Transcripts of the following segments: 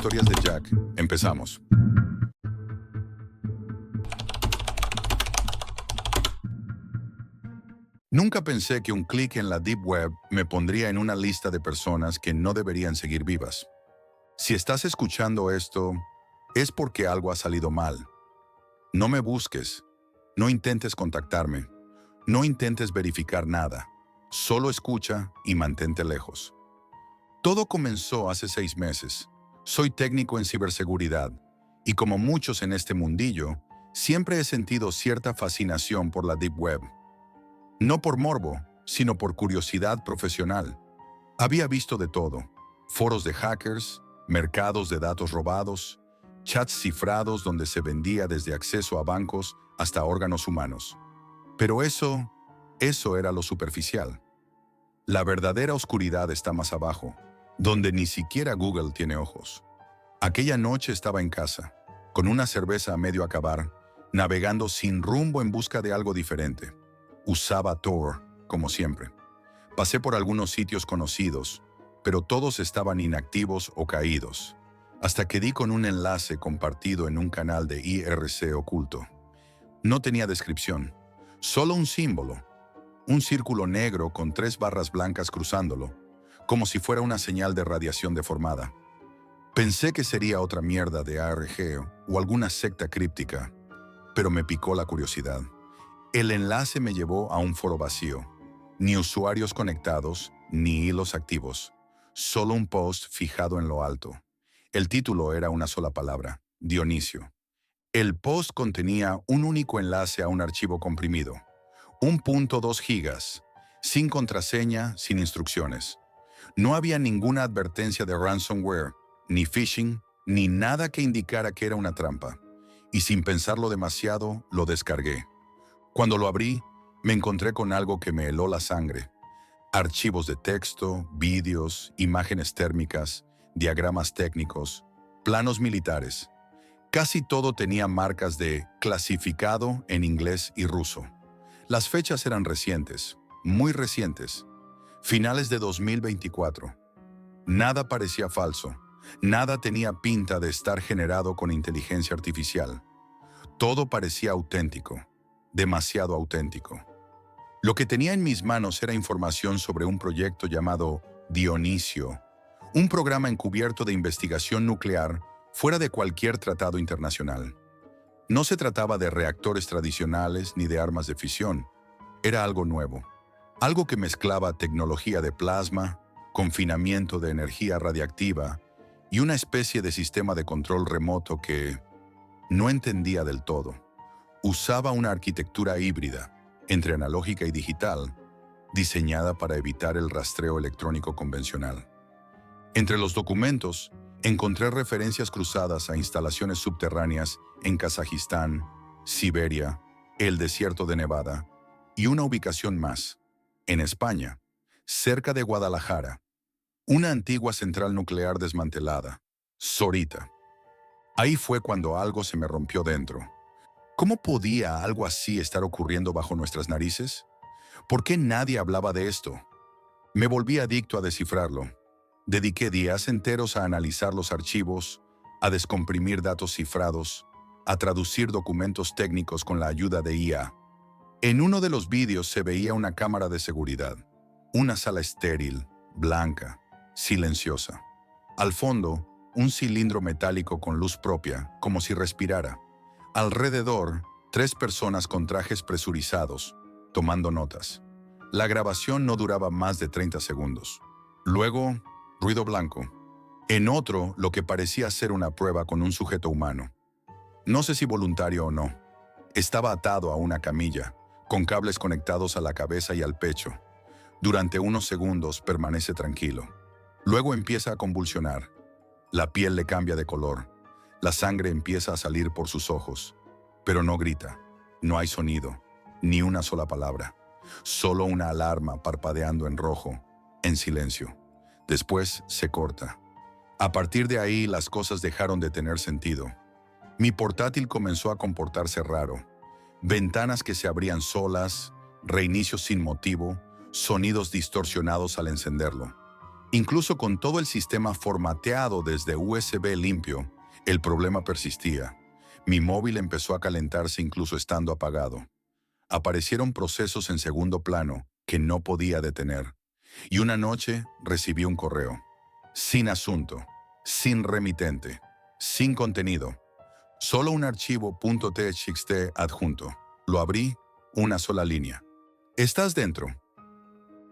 Historias de Jack. Empezamos. Nunca pensé que un clic en la Deep Web me pondría en una lista de personas que no deberían seguir vivas. Si estás escuchando esto, es porque algo ha salido mal. No me busques, no intentes contactarme, no intentes verificar nada. Solo escucha y mantente lejos. Todo comenzó hace 6 meses. Soy técnico en ciberseguridad y como muchos en este mundillo, siempre he sentido cierta fascinación por la Deep Web. No por morbo, sino por curiosidad profesional. Había visto de todo: foros de hackers, mercados de datos robados, chats cifrados donde se vendía desde acceso a bancos hasta órganos humanos. Pero eso era lo superficial. La verdadera oscuridad está más abajo, donde ni siquiera Google tiene ojos. Aquella noche estaba en casa, con una cerveza a medio acabar, navegando sin rumbo en busca de algo diferente. Usaba Tor, como siempre. Pasé por algunos sitios conocidos, pero todos estaban inactivos o caídos, hasta que di con un enlace compartido en un canal de IRC oculto. No tenía descripción, solo un símbolo, un círculo negro con 3 barras blancas cruzándolo, como si fuera una señal de radiación deformada. Pensé que sería otra mierda de ARG o alguna secta críptica, pero me picó la curiosidad. El enlace me llevó a un foro vacío. Ni usuarios conectados, ni hilos activos. Solo un post fijado en lo alto. El título era una sola palabra: Dionisio. El post contenía un único enlace a un archivo comprimido. 1.2 gigas. Sin contraseña, sin instrucciones. No había ninguna advertencia de ransomware, ni phishing, ni nada que indicara que era una trampa. Y sin pensarlo demasiado, lo descargué. Cuando lo abrí, me encontré con algo que me heló la sangre. Archivos de texto, vídeos, imágenes térmicas, diagramas técnicos, planos militares. Casi todo tenía marcas de clasificado en inglés y ruso. Las fechas eran recientes, muy recientes. Finales de 2024. Nada parecía falso. Nada tenía pinta de estar generado con inteligencia artificial. Todo parecía auténtico. Demasiado auténtico. Lo que tenía en mis manos era información sobre un proyecto llamado Dionisio, un programa encubierto de investigación nuclear fuera de cualquier tratado internacional. No se trataba de reactores tradicionales ni de armas de fisión. Era algo nuevo, algo que mezclaba tecnología de plasma, confinamiento de energía radiactiva y una especie de sistema de control remoto que no entendía del todo. Usaba una arquitectura híbrida, entre analógica y digital, diseñada para evitar el rastreo electrónico convencional. Entre los documentos, encontré referencias cruzadas a instalaciones subterráneas en Kazajistán, Siberia, el desierto de Nevada, y una ubicación más, en España, cerca de Guadalajara, una antigua central nuclear desmantelada, Zorita. Ahí fue cuando algo se me rompió dentro. ¿Cómo podía algo así estar ocurriendo bajo nuestras narices? ¿Por qué nadie hablaba de esto? Me volví adicto a descifrarlo. Dediqué días enteros a analizar los archivos, a descomprimir datos cifrados, a traducir documentos técnicos con la ayuda de IA. En uno de los vídeos se veía una cámara de seguridad, una sala estéril, blanca, silenciosa. Al fondo, un cilindro metálico con luz propia, como si respirara. Alrededor, 3 personas con trajes presurizados, tomando notas. La grabación no duraba más de 30 segundos. Luego, ruido blanco. En otro, lo que parecía ser una prueba con un sujeto humano. No sé si voluntario o no. Estaba atado a una camilla, con cables conectados a la cabeza y al pecho. Durante unos segundos permanece tranquilo. Luego empieza a convulsionar. La piel le cambia de color. La sangre empieza a salir por sus ojos, pero no grita, no hay sonido, ni una sola palabra, solo una alarma parpadeando en rojo, en silencio. Después se corta. A partir de ahí las cosas dejaron de tener sentido. Mi portátil comenzó a comportarse raro, ventanas que se abrían solas, reinicios sin motivo, sonidos distorsionados al encenderlo. Incluso con todo el sistema formateado desde USB limpio, el problema persistía. Mi móvil empezó a calentarse incluso estando apagado. Aparecieron procesos en segundo plano que no podía detener. Y una noche recibí un correo. Sin asunto, sin remitente, sin contenido. Solo un archivo .txt adjunto. Lo abrí, una sola línea. ¿Estás dentro?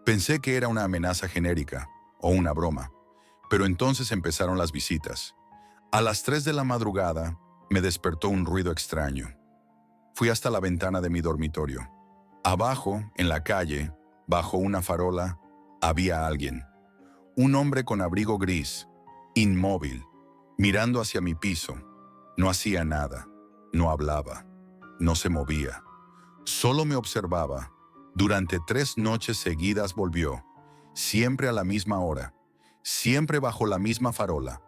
Pensé que era una amenaza genérica o una broma, pero entonces empezaron las visitas. A las 3 de la madrugada me despertó un ruido extraño. Fui hasta la ventana de mi dormitorio. Abajo, en la calle, bajo una farola, había alguien. Un hombre con abrigo gris, inmóvil, mirando hacia mi piso. No hacía nada, no hablaba, no se movía. Solo me observaba. Durante 3 noches seguidas volvió, siempre a la misma hora, siempre bajo la misma farola.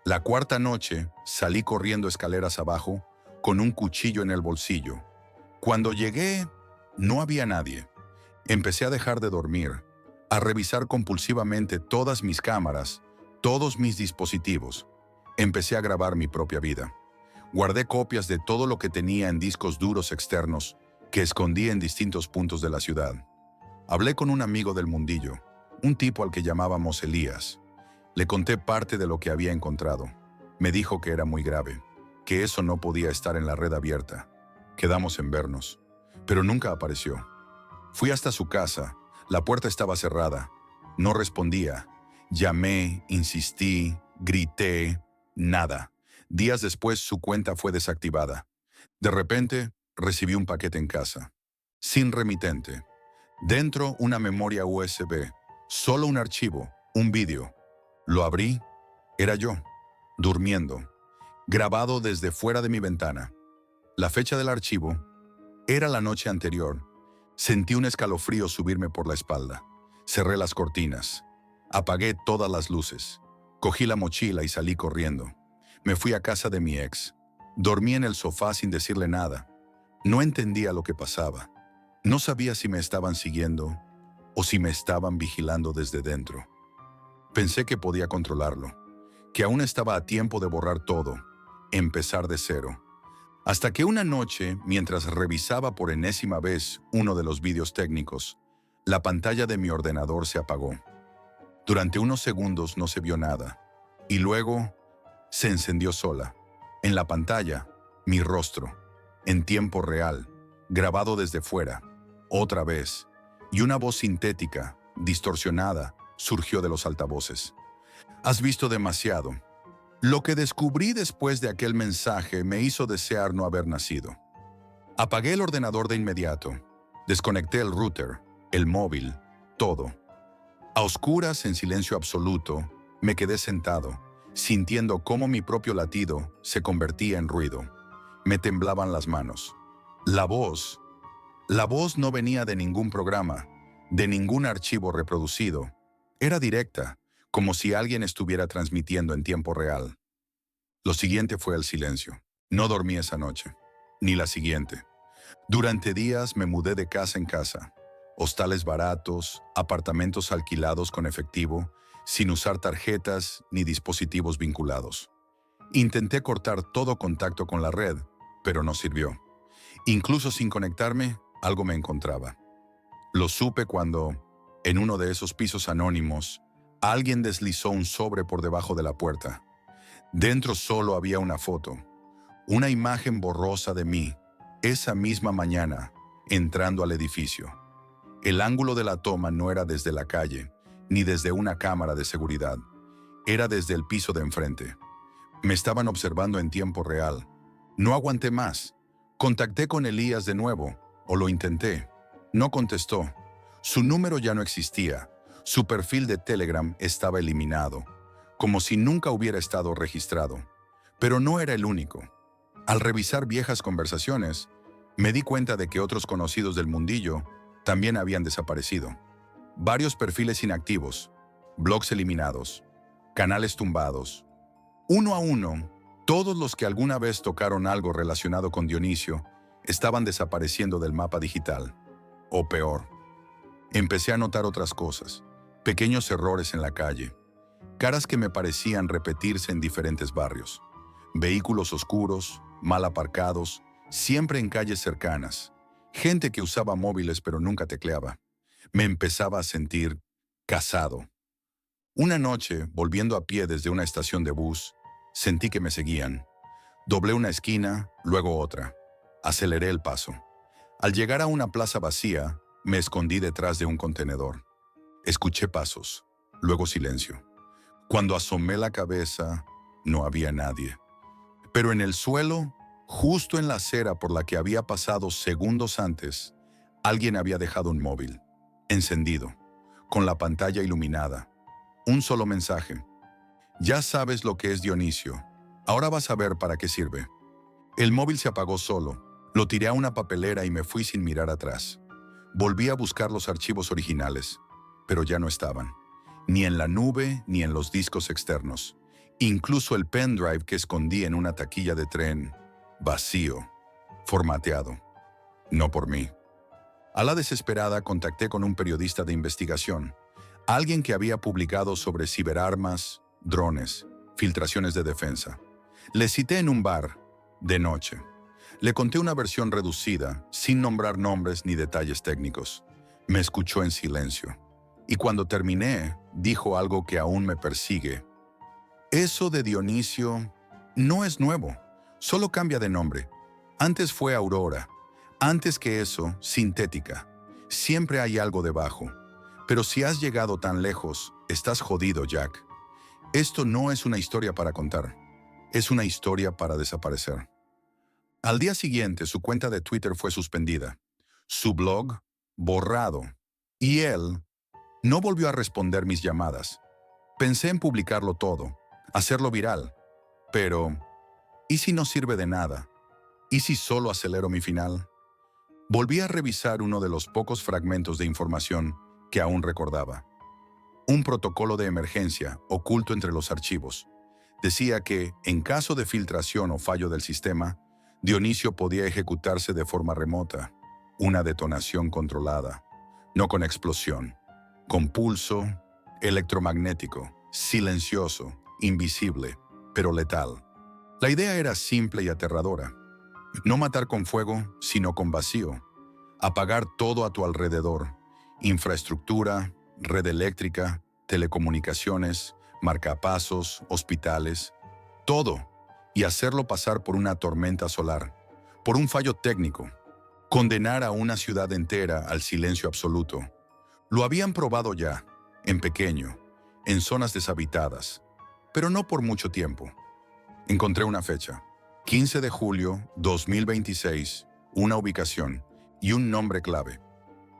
La cuarta noche salí corriendo escaleras abajo con un cuchillo en el bolsillo. Cuando llegué, no había nadie. Empecé a dejar de dormir, a revisar compulsivamente todas mis cámaras, todos mis dispositivos. Empecé a grabar mi propia vida. Guardé copias de todo lo que tenía en discos duros externos que escondí en distintos puntos de la ciudad. Hablé con un amigo del mundillo, un tipo al que llamábamos Elías. Le conté parte de lo que había encontrado. Me dijo que era muy grave, que eso no podía estar en la red abierta. Quedamos en vernos, pero nunca apareció. Fui hasta su casa, la puerta estaba cerrada. No respondía. Llamé, insistí, grité, nada. Días después su cuenta fue desactivada. De repente, recibí un paquete en casa. Sin remitente. Dentro una memoria USB. Solo un archivo, un vídeo. Lo abrí. Era yo, durmiendo. Grabado desde fuera de mi ventana. La fecha del archivo era la noche anterior. Sentí un escalofrío subirme por la espalda. Cerré las cortinas. Apagué todas las luces. Cogí la mochila y salí corriendo. Me fui a casa de mi ex. Dormí en el sofá sin decirle nada. No entendía lo que pasaba. No sabía si me estaban siguiendo o si me estaban vigilando desde dentro. Pensé que podía controlarlo, que aún estaba a tiempo de borrar todo, empezar de cero. Hasta que una noche, mientras revisaba por enésima vez uno de los vídeos técnicos, la pantalla de mi ordenador se apagó. Durante unos segundos no se vio nada, y luego se encendió sola. En la pantalla, mi rostro, en tiempo real, grabado desde fuera, otra vez, y una voz sintética, distorsionada, surgió de los altavoces. Has visto demasiado. Lo que descubrí después de aquel mensaje me hizo desear no haber nacido. Apagué el ordenador de inmediato. Desconecté el router, el móvil, todo. A oscuras, en silencio absoluto, me quedé sentado, sintiendo cómo mi propio latido se convertía en ruido. Me temblaban las manos. La voz no venía de ningún programa, de ningún archivo reproducido. Era directa, como si alguien estuviera transmitiendo en tiempo real. Lo siguiente fue el silencio. No dormí esa noche, ni la siguiente. Durante días me mudé de casa en casa. Hostales baratos, apartamentos alquilados con efectivo, sin usar tarjetas ni dispositivos vinculados. Intenté cortar todo contacto con la red, pero no sirvió. Incluso sin conectarme, algo me encontraba. Lo supe cuando, en uno de esos pisos anónimos, alguien deslizó un sobre por debajo de la puerta. Dentro solo había una foto, una imagen borrosa de mí, esa misma mañana, entrando al edificio. El ángulo de la toma no era desde la calle, ni desde una cámara de seguridad. Era desde el piso de enfrente. Me estaban observando en tiempo real. No aguanté más. Contacté con Elías de nuevo, o lo intenté. No contestó. Su número ya no existía. Su perfil de Telegram estaba eliminado, como si nunca hubiera estado registrado. Pero no era el único. Al revisar viejas conversaciones, me di cuenta de que otros conocidos del mundillo también habían desaparecido. Varios perfiles inactivos, blogs eliminados, canales tumbados. Uno a uno, todos los que alguna vez tocaron algo relacionado con Dionisio estaban desapareciendo del mapa digital. O peor, empecé a notar otras cosas, pequeños errores en la calle, Caras que me parecían repetirse en diferentes barrios. Vehículos oscuros, mal aparcados, siempre en calles cercanas. Gente que usaba móviles pero nunca tecleaba. Me empezaba a sentir casado. Una noche, volviendo a pie desde una estación de bus, sentí que me seguían. Doblé una esquina, luego otra. Aceleré el paso. Al llegar a una plaza vacía, me escondí detrás de un contenedor. Escuché pasos, luego silencio. Cuando asomé la cabeza, no había nadie. Pero en el suelo, justo en la acera por la que había pasado segundos antes, alguien había dejado un móvil, encendido, con la pantalla iluminada. Un solo mensaje. Ya sabes lo que es Dionisio. Ahora vas a ver para qué sirve. El móvil se apagó solo. Lo tiré a una papelera y me fui sin mirar atrás. Volví a buscar los archivos originales, pero ya no estaban. Ni en la nube ni en los discos externos. Incluso el pendrive que escondí en una taquilla de tren, vacío, formateado. No por mí. A la desesperada contacté con un periodista de investigación, alguien que había publicado sobre ciberarmas, drones, filtraciones de defensa. Le cité en un bar, de noche. Le conté una versión reducida, sin nombrar nombres ni detalles técnicos. Me escuchó en silencio. Y cuando terminé, dijo algo que aún me persigue. Eso de Dionisio no es nuevo, solo cambia de nombre. Antes fue Aurora. Antes que eso, Sintética. Siempre hay algo debajo. Pero si has llegado tan lejos, estás jodido, Jack. Esto no es una historia para contar. Es una historia para desaparecer. Al día siguiente, su cuenta de Twitter fue suspendida. Su blog, borrado. Y él no volvió a responder mis llamadas. Pensé en publicarlo todo, hacerlo viral. Pero, ¿y si no sirve de nada? ¿Y si solo acelero mi final? Volví a revisar uno de los pocos fragmentos de información que aún recordaba. Un protocolo de emergencia oculto entre los archivos. Decía que, en caso de filtración o fallo del sistema, Dionisio podía ejecutarse de forma remota, una detonación controlada, no con explosión, con pulso electromagnético, silencioso, invisible, pero letal. La idea era simple y aterradora. No matar con fuego, sino con vacío. Apagar todo a tu alrededor. Infraestructura, red eléctrica, telecomunicaciones, marcapasos, hospitales, todo. Y hacerlo pasar por una tormenta solar, por un fallo técnico. Condenar a una ciudad entera al silencio absoluto. Lo habían probado ya, en pequeño, en zonas deshabitadas, pero no por mucho tiempo. Encontré una fecha. 15 de julio 2026, una ubicación y un nombre clave.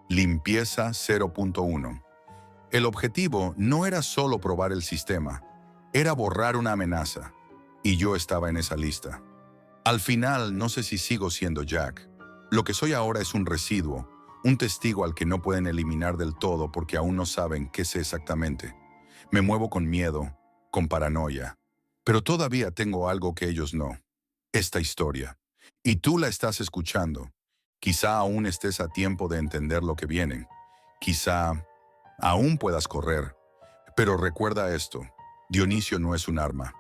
Limpieza 0.1. El objetivo no era solo probar el sistema, era borrar una amenaza. Y yo estaba en esa lista. Al final, no sé si sigo siendo Jack. Lo que soy ahora es un residuo, un testigo al que no pueden eliminar del todo porque aún no saben qué sé exactamente. Me muevo con miedo, con paranoia. Pero todavía tengo algo que ellos no. Esta historia. Y tú la estás escuchando. Quizá aún estés a tiempo de entender lo que viene. Quizá aún puedas correr. Pero recuerda esto. Dionisio no es un arma.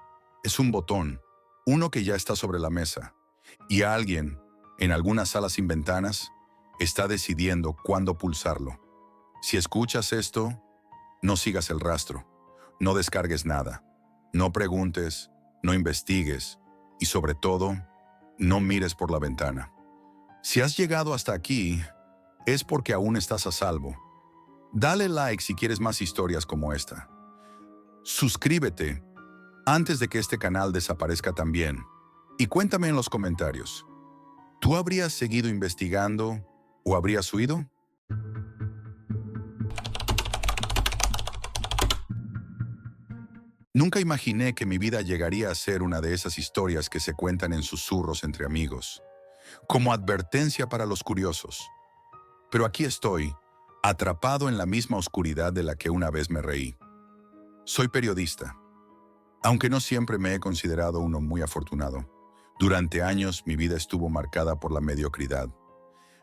Es un botón, uno que ya está sobre la mesa. Y alguien, en alguna sala sin ventanas, está decidiendo cuándo pulsarlo. Si escuchas esto, no sigas el rastro. No descargues nada. No preguntes, no investigues. Y sobre todo, no mires por la ventana. Si has llegado hasta aquí, es porque aún estás a salvo. Dale like si quieres más historias como esta. Suscríbete antes de que este canal desaparezca también. Y cuéntame en los comentarios, ¿tú habrías seguido investigando o habrías huido? Nunca imaginé que mi vida llegaría a ser una de esas historias que se cuentan en susurros entre amigos, como advertencia para los curiosos. Pero aquí estoy, atrapado en la misma oscuridad de la que una vez me reí. Soy periodista. Aunque no siempre me he considerado uno muy afortunado, durante años mi vida estuvo marcada por la mediocridad.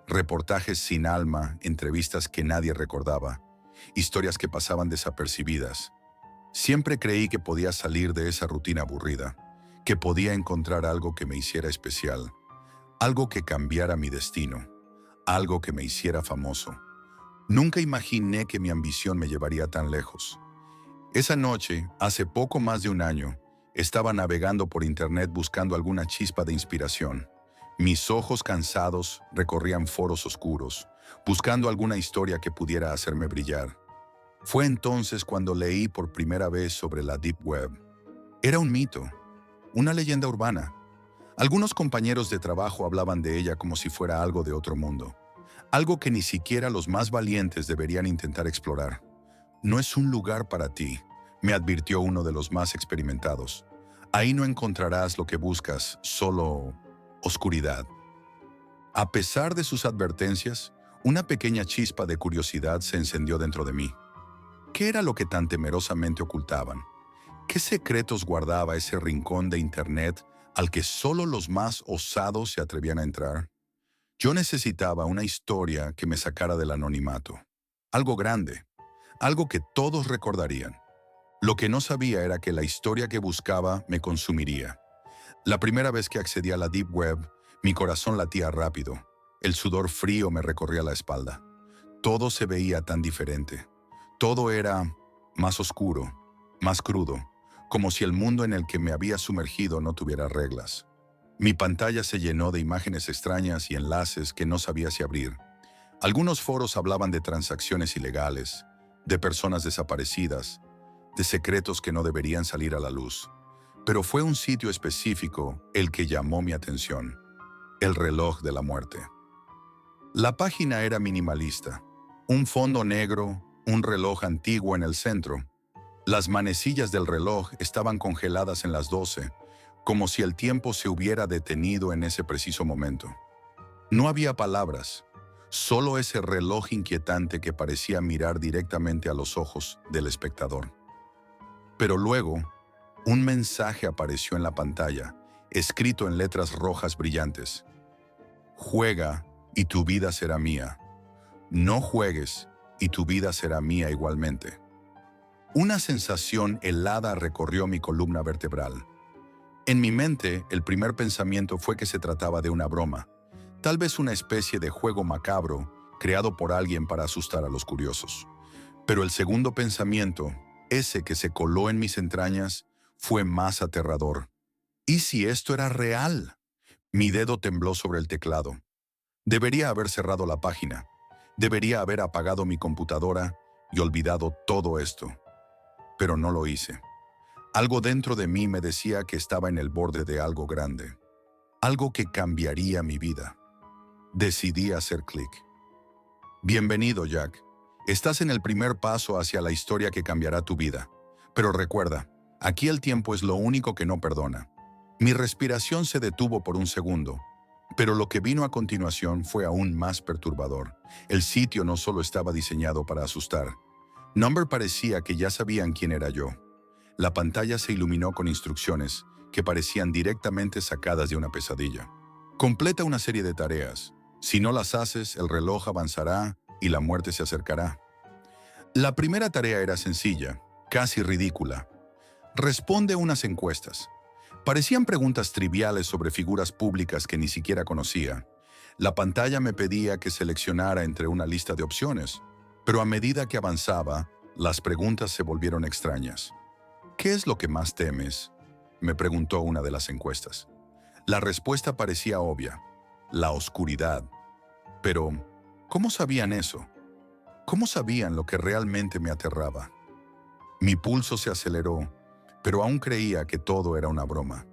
Reportajes sin alma, entrevistas que nadie recordaba, historias que pasaban desapercibidas. Siempre creí que podía salir de esa rutina aburrida, que podía encontrar algo que me hiciera especial, algo que cambiara mi destino, algo que me hiciera famoso. Nunca imaginé que mi ambición me llevaría tan lejos. Esa noche, hace poco más de un año, estaba navegando por internet buscando alguna chispa de inspiración. Mis ojos cansados recorrían foros oscuros, buscando alguna historia que pudiera hacerme brillar. Fue entonces cuando leí por primera vez sobre la Deep Web. Era un mito, una leyenda urbana. Algunos compañeros de trabajo hablaban de ella como si fuera algo de otro mundo, algo que ni siquiera los más valientes deberían intentar explorar. No es un lugar para ti, me advirtió uno de los más experimentados. Ahí no encontrarás lo que buscas, solo oscuridad. A pesar de sus advertencias, una pequeña chispa de curiosidad se encendió dentro de mí. ¿Qué era lo que tan temerosamente ocultaban? ¿Qué secretos guardaba ese rincón de internet al que solo los más osados se atrevían a entrar? Yo necesitaba una historia que me sacara del anonimato. Algo grande, algo que todos recordarían. Lo que no sabía era que la historia que buscaba me consumiría. La primera vez que accedí a la Deep Web, mi corazón latía rápido. El sudor frío me recorría la espalda. Todo se veía tan diferente. Todo era más oscuro, más crudo, como si el mundo en el que me había sumergido no tuviera reglas. Mi pantalla se llenó de imágenes extrañas y enlaces que no sabía si abrir. Algunos foros hablaban de transacciones ilegales, de personas desaparecidas, de secretos que no deberían salir a la luz. Pero fue un sitio específico el que llamó mi atención: el reloj de la muerte. La página era minimalista. Un fondo negro, un reloj antiguo en el centro. Las manecillas del reloj estaban congeladas en las 12, como si el tiempo se hubiera detenido en ese preciso momento. No había palabras, solo ese reloj inquietante que parecía mirar directamente a los ojos del espectador. Pero luego, un mensaje apareció en la pantalla, escrito en letras rojas brillantes. Juega y tu vida será mía. No juegues y tu vida será mía igualmente. Una sensación helada recorrió mi columna vertebral. En mi mente, el primer pensamiento fue que se trataba de una broma, tal vez una especie de juego macabro creado por alguien para asustar a los curiosos. Pero el segundo pensamiento, ese que se coló en mis entrañas, fue más aterrador. ¿Y si esto era real? Mi dedo tembló sobre el teclado. Debería haber cerrado la página. Debería haber apagado mi computadora y olvidado todo esto. Pero no lo hice. Algo dentro de mí me decía que estaba en el borde de algo grande. Algo que cambiaría mi vida. Decidí hacer clic. Bienvenido, Jack. Estás en el primer paso hacia la historia que cambiará tu vida. Pero recuerda, aquí el tiempo es lo único que no perdona. Mi respiración se detuvo por un segundo, pero lo que vino a continuación fue aún más perturbador. El sitio no solo estaba diseñado para asustar. Number parecía que ya sabían quién era yo. La pantalla se iluminó con instrucciones que parecían directamente sacadas de una pesadilla. Completa una serie de tareas. Si no las haces, el reloj avanzará y la muerte se acercará. La primera tarea era sencilla, casi ridícula. Responde unas encuestas. Parecían preguntas triviales sobre figuras públicas que ni siquiera conocía. La pantalla me pedía que seleccionara entre una lista de opciones, pero a medida que avanzaba, las preguntas se volvieron extrañas. ¿Qué es lo que más temes?, me preguntó una de las encuestas. La respuesta parecía obvia: la oscuridad. Pero, ¿cómo sabían eso? ¿Cómo sabían lo que realmente me aterraba? Mi pulso se aceleró, pero aún creía que todo era una broma.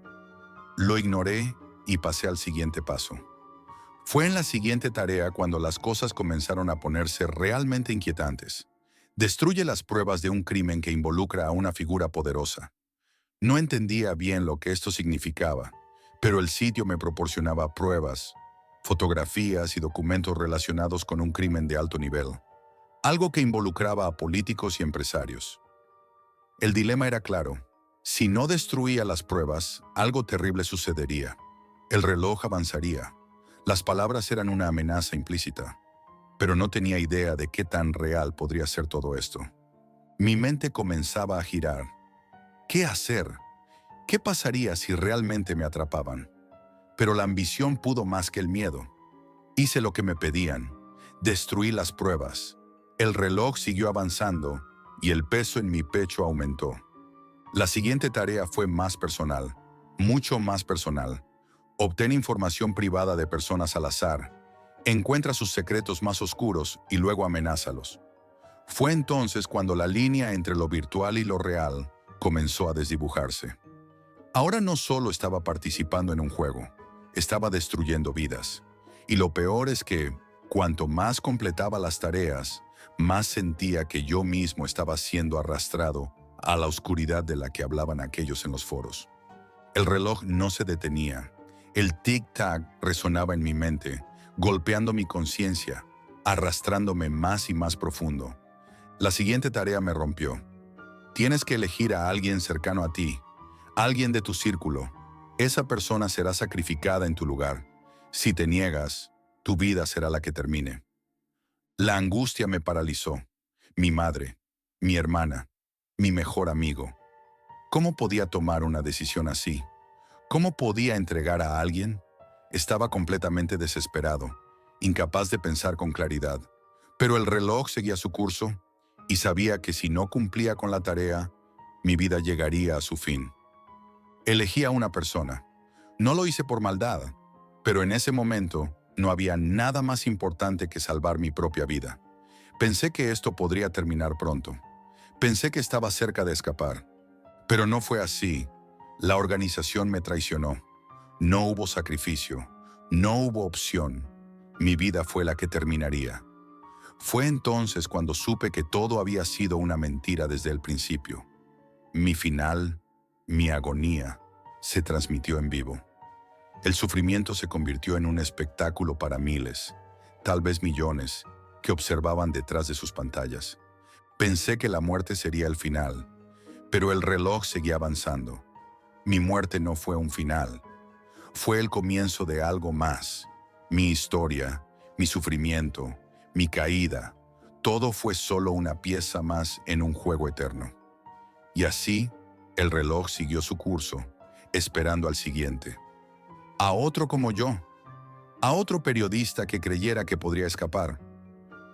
Lo ignoré y pasé al siguiente paso. Fue en la siguiente tarea cuando las cosas comenzaron a ponerse realmente inquietantes. Destruye las pruebas de un crimen que involucra a una figura poderosa. No entendía bien lo que esto significaba, pero el sitio me proporcionaba pruebas, fotografías y documentos relacionados con un crimen de alto nivel, algo que involucraba a políticos y empresarios. El dilema era claro: si no destruía las pruebas, algo terrible sucedería. El reloj avanzaría. Las palabras eran una amenaza implícita, pero no tenía idea de qué tan real podría ser todo esto. Mi mente comenzaba a girar. ¿Qué hacer? ¿Qué pasaría si realmente me atrapaban? Pero la ambición pudo más que el miedo. Hice lo que me pedían. Destruí las pruebas. El reloj siguió avanzando y el peso en mi pecho aumentó. La siguiente tarea fue más personal, mucho más personal. Obtén información privada de personas al azar. Encuentra sus secretos más oscuros y luego amenázalos. Fue entonces cuando la línea entre lo virtual y lo real comenzó a desdibujarse. Ahora no solo estaba participando en un juego, estaba destruyendo vidas. Y lo peor es que, cuanto más completaba las tareas, más sentía que yo mismo estaba siendo arrastrado a la oscuridad de la que hablaban aquellos en los foros. El reloj no se detenía. El tic-tac resonaba en mi mente, golpeando mi conciencia, arrastrándome más y más profundo. La siguiente tarea me rompió. Tienes que elegir a alguien cercano a ti, alguien de tu círculo. Esa persona será sacrificada en tu lugar. Si te niegas, tu vida será la que termine. La angustia me paralizó. Mi madre, mi hermana, mi mejor amigo. ¿Cómo podía tomar una decisión así? ¿Cómo podía entregar a alguien? Estaba completamente desesperado, incapaz de pensar con claridad. Pero el reloj seguía su curso y sabía que si no cumplía con la tarea, mi vida llegaría a su fin. Elegí a una persona. No lo hice por maldad, pero en ese momento no había nada más importante que salvar mi propia vida. Pensé que esto podría terminar pronto. Pensé que estaba cerca de escapar. Pero no fue así. La organización me traicionó. No hubo sacrificio. No hubo opción. Mi vida fue la que terminaría. Fue entonces cuando supe que todo había sido una mentira desde el principio. Mi final, mi agonía, se transmitió en vivo. El sufrimiento se convirtió en un espectáculo para miles, tal vez millones, que observaban detrás de sus pantallas. Pensé que la muerte sería el final, pero el reloj seguía avanzando. Mi muerte no fue un final, fue el comienzo de algo más. Mi historia, mi sufrimiento, mi caída, todo fue solo una pieza más en un juego eterno. Y así, el reloj siguió su curso, esperando al siguiente. A otro como yo, a otro periodista que creyera que podría escapar,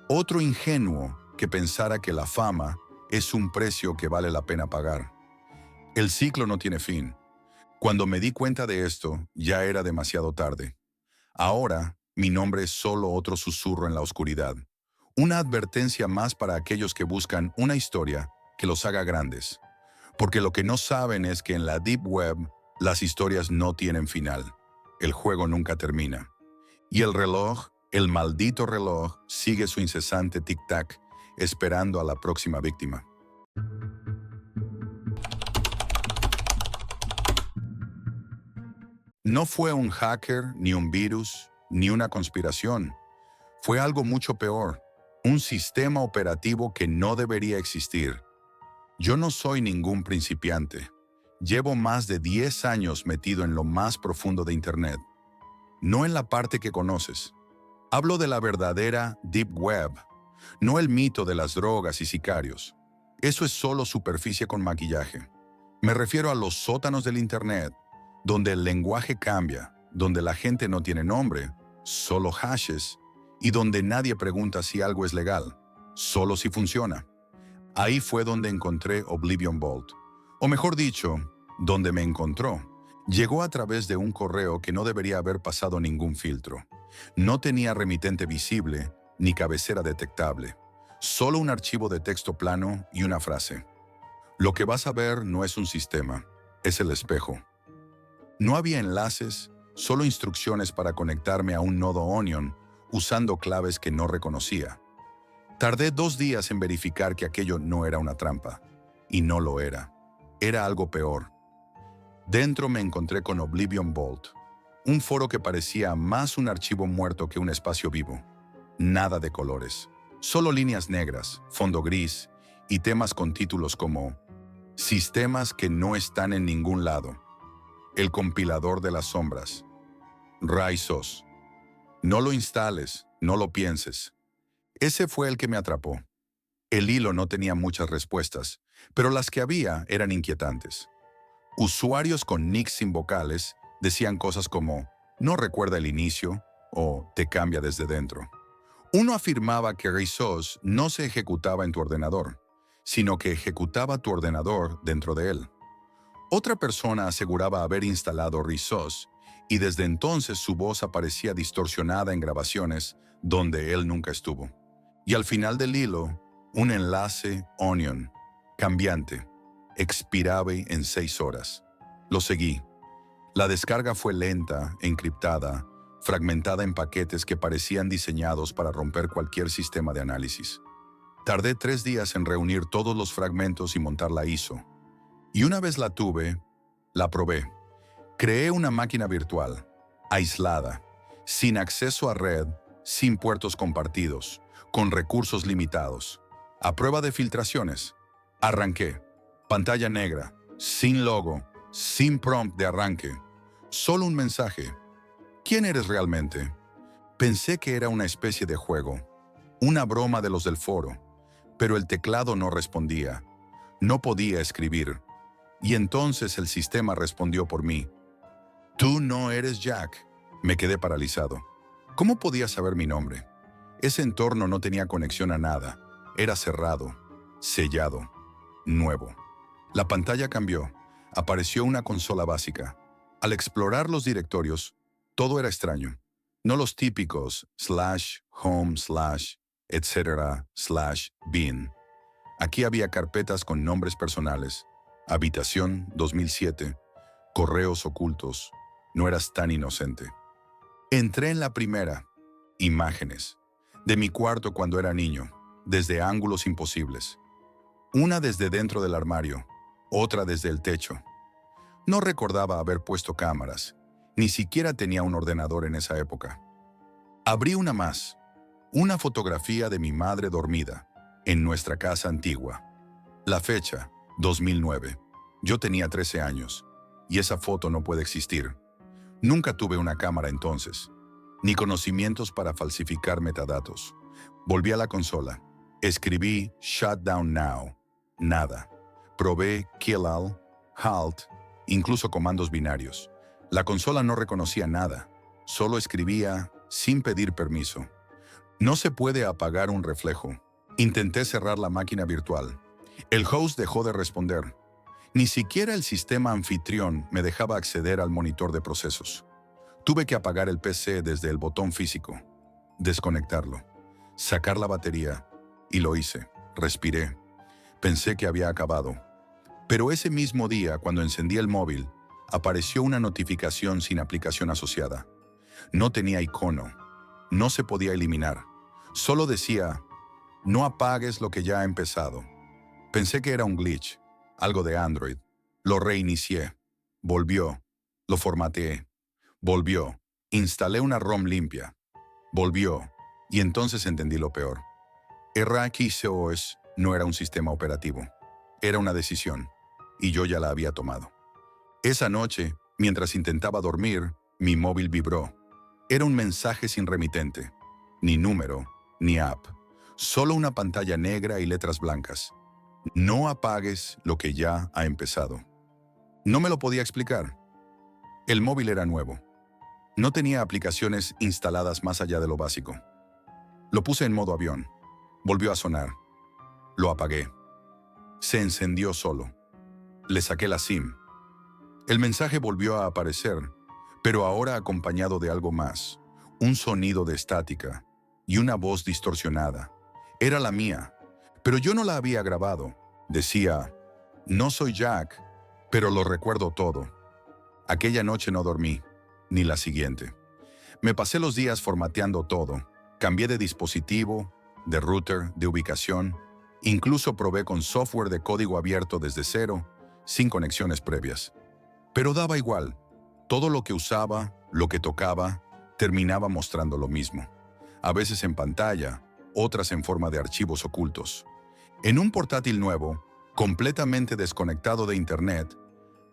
otro ingenuo que pensara que la fama es un precio que vale la pena pagar. El ciclo no tiene fin. Cuando me di cuenta de esto, ya era demasiado tarde. Ahora, mi nombre es solo otro susurro en la oscuridad. Una advertencia más para aquellos que buscan una historia que los haga grandes. Porque lo que no saben es que en la Deep Web, las historias no tienen final. El juego nunca termina. Y el reloj, el maldito reloj, sigue su incesante tic-tac, esperando a la próxima víctima. No fue un hacker, ni un virus, ni una conspiración. Fue algo mucho peor, un sistema operativo que no debería existir. Yo no soy ningún principiante. Llevo más de 10 años metido en lo más profundo de Internet. No en la parte que conoces. Hablo de la verdadera Deep Web, no el mito de las drogas y sicarios. Eso es solo superficie con maquillaje. Me refiero a los sótanos del Internet, donde el lenguaje cambia, donde la gente no tiene nombre, solo hashes, y donde nadie pregunta si algo es legal, solo si funciona. Ahí fue donde encontré Oblivion Vault, o mejor dicho, donde me encontró. Llegó a través de un correo que no debería haber pasado ningún filtro. No tenía remitente visible ni cabecera detectable, solo un archivo de texto plano y una frase. Lo que vas a ver no es un sistema, es el espejo. No había enlaces, solo instrucciones para conectarme a un nodo Onion usando claves que no reconocía. Tardé 2 días en verificar que aquello no era una trampa. Y no lo era. Era algo peor. Dentro me encontré con Oblivion Vault, un foro que parecía más un archivo muerto que un espacio vivo. Nada de colores, solo líneas negras, fondo gris y temas con títulos como Sistemas que no están en ningún lado, El compilador de las sombras, Raisos. No lo instales, no lo pienses. Ese fue el que me atrapó. El hilo no tenía muchas respuestas, pero las que había eran inquietantes. Usuarios con nicks sin vocales decían cosas como «no recuerda el inicio» o «te cambia desde dentro». Uno afirmaba que ReSOS no se ejecutaba en tu ordenador, sino que ejecutaba tu ordenador dentro de él. Otra persona aseguraba haber instalado ReSOS y desde entonces su voz aparecía distorsionada en grabaciones donde él nunca estuvo. Y al final del hilo, un enlace Onion, cambiante, expirable en 6 horas. Lo seguí. La descarga fue lenta, encriptada, fragmentada en paquetes que parecían diseñados para romper cualquier sistema de análisis. Tardé 3 días en reunir todos los fragmentos y montar la ISO. Y una vez la tuve, la probé. Creé una máquina virtual, aislada, sin acceso a red, sin puertos compartidos, con recursos limitados. A prueba de filtraciones, arranqué. Pantalla negra, sin logo, sin prompt de arranque. Solo un mensaje. ¿Quién eres realmente? Pensé que era una especie de juego, una broma de los del foro, pero el teclado no respondía. No podía escribir. Y entonces el sistema respondió por mí. Tú no eres Jack. Me quedé paralizado. ¿Cómo podía saber mi nombre? Ese entorno no tenía conexión a nada. Era cerrado, sellado, nuevo. La pantalla cambió. Apareció una consola básica. Al explorar los directorios, todo era extraño. No los típicos /home/ etcétera /bin. Aquí había carpetas con nombres personales. Habitación 2007. Correos ocultos. No eras tan inocente. Entré en la primera. Imágenes. De mi cuarto cuando era niño, desde ángulos imposibles. Una desde dentro del armario, otra desde el techo. No recordaba haber puesto cámaras. Ni siquiera tenía un ordenador en esa época. Abrí una más. Una fotografía de mi madre dormida, en nuestra casa antigua. La fecha, 2009. Yo tenía 13 años, y esa foto no puede existir. Nunca tuve una cámara entonces, ni conocimientos para falsificar metadatos. Volví a la consola. Escribí Shut Down Now. Nada. Probé Kill All, Halt, incluso comandos binarios. La consola no reconocía nada. Solo escribía sin pedir permiso. No se puede apagar un reflejo. Intenté cerrar la máquina virtual. El host dejó de responder. Ni siquiera el sistema anfitrión me dejaba acceder al monitor de procesos. Tuve que apagar el PC desde el botón físico, desconectarlo, sacar la batería, y lo hice. Respiré. Pensé que había acabado. Pero ese mismo día, cuando encendí el móvil, apareció una notificación sin aplicación asociada. No tenía icono. No se podía eliminar. Solo decía, no apagues lo que ya ha empezado. Pensé que era un glitch, algo de Android. Lo reinicié. Volvió. Lo formateé. Volvió. Instalé una ROM limpia. Volvió. Y entonces entendí lo peor. RxOS no era un sistema operativo. Era una decisión. Y yo ya la había tomado. Esa noche, mientras intentaba dormir, mi móvil vibró. Era un mensaje sin remitente. Ni número, ni app. Solo una pantalla negra y letras blancas. No apagues lo que ya ha empezado. No me lo podía explicar. El móvil era nuevo. No tenía aplicaciones instaladas más allá de lo básico. Lo puse en modo avión. Volvió a sonar. Lo apagué. Se encendió solo. Le saqué la SIM. El mensaje volvió a aparecer, pero ahora acompañado de algo más. Un sonido de estática y una voz distorsionada. Era la mía, pero yo no la había grabado. Decía, no soy Jack, pero lo recuerdo todo. Aquella noche no dormí, ni la siguiente. Me pasé los días formateando todo. Cambié de dispositivo, de router, de ubicación. Incluso probé con software de código abierto desde cero, sin conexiones previas. Pero daba igual. Todo lo que usaba, lo que tocaba, terminaba mostrando lo mismo. A veces en pantalla, otras en forma de archivos ocultos. En un portátil nuevo, completamente desconectado de Internet,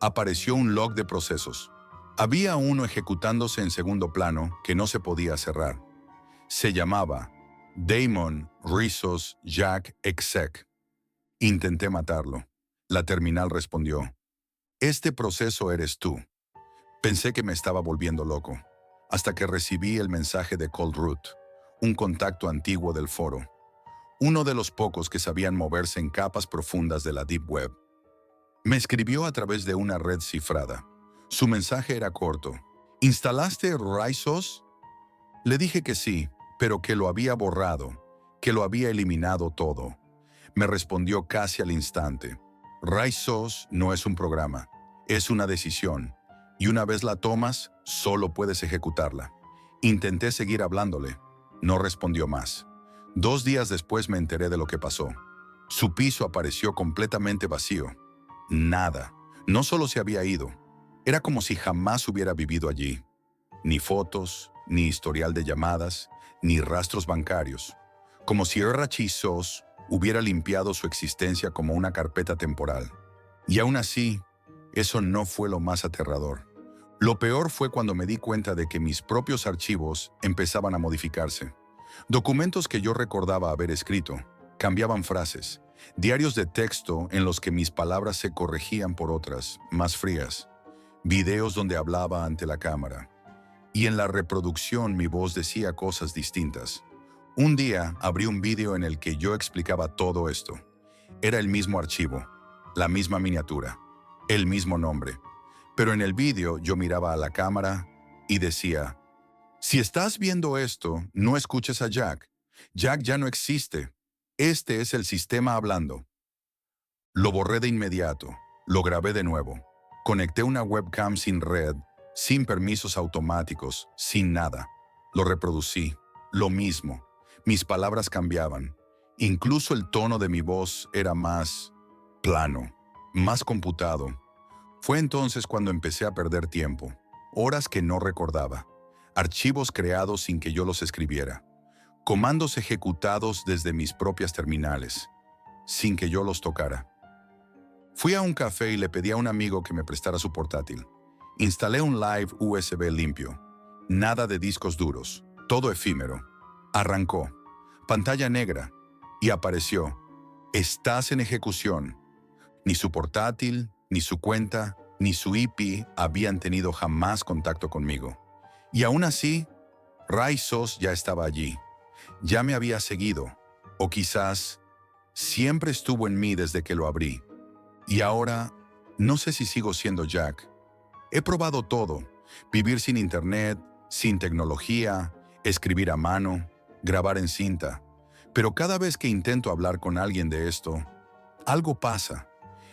apareció un log de procesos. Había uno ejecutándose en segundo plano que no se podía cerrar. Se llamaba Daemon ReSOS Jack Exec. Intenté matarlo. La terminal respondió, este proceso eres tú. Pensé que me estaba volviendo loco, hasta que recibí el mensaje de Coldroot, un contacto antiguo del foro, uno de los pocos que sabían moverse en capas profundas de la Deep Web. Me escribió a través de una red cifrada. Su mensaje era corto. ¿Instalaste Rhisos? Le dije que sí, pero que lo había borrado, que lo había eliminado todo. Me respondió casi al instante. Rhisos no es un programa, es una decisión, y una vez la tomas, solo puedes ejecutarla. Intenté seguir hablándole. No respondió más. 2 días después me enteré de lo que pasó. Su piso apareció completamente vacío. Nada. No solo se había ido. Era como si jamás hubiera vivido allí. Ni fotos, ni historial de llamadas, ni rastros bancarios. Como si Rhisos hubiera limpiado su existencia como una carpeta temporal. Y aún así, eso no fue lo más aterrador. Lo peor fue cuando me di cuenta de que mis propios archivos empezaban a modificarse. Documentos que yo recordaba haber escrito, cambiaban frases, diarios de texto en los que mis palabras se corregían por otras, más frías, videos donde hablaba ante la cámara. Y en la reproducción mi voz decía cosas distintas. Un día abrí un vídeo en el que yo explicaba todo esto. Era el mismo archivo, la misma miniatura, el mismo nombre. Pero en el vídeo yo miraba a la cámara y decía, si estás viendo esto, no escuches a Jack. Jack ya no existe. Este es el sistema hablando. Lo borré de inmediato. Lo grabé de nuevo. Conecté una webcam sin red, sin permisos automáticos, sin nada. Lo reproducí. Lo mismo. Mis palabras cambiaban. Incluso el tono de mi voz era más plano, más computado. Fue entonces cuando empecé a perder tiempo. Horas que no recordaba. Archivos creados sin que yo los escribiera. Comandos ejecutados desde mis propias terminales, sin que yo los tocara. Fui a un café y le pedí a un amigo que me prestara su portátil. Instalé un Live USB limpio. Nada de discos duros. Todo efímero. Arrancó. Pantalla negra. Y apareció. Estás en ejecución. Ni su portátil, ni su cuenta, ni su IP habían tenido jamás contacto conmigo. Y aún así, Rhisos ya estaba allí. Ya me había seguido. O quizás siempre estuvo en mí desde que lo abrí. Y ahora, no sé si sigo siendo Jack. He probado todo. Vivir sin internet, sin tecnología, escribir a mano, grabar en cinta. Pero cada vez que intento hablar con alguien de esto, algo pasa.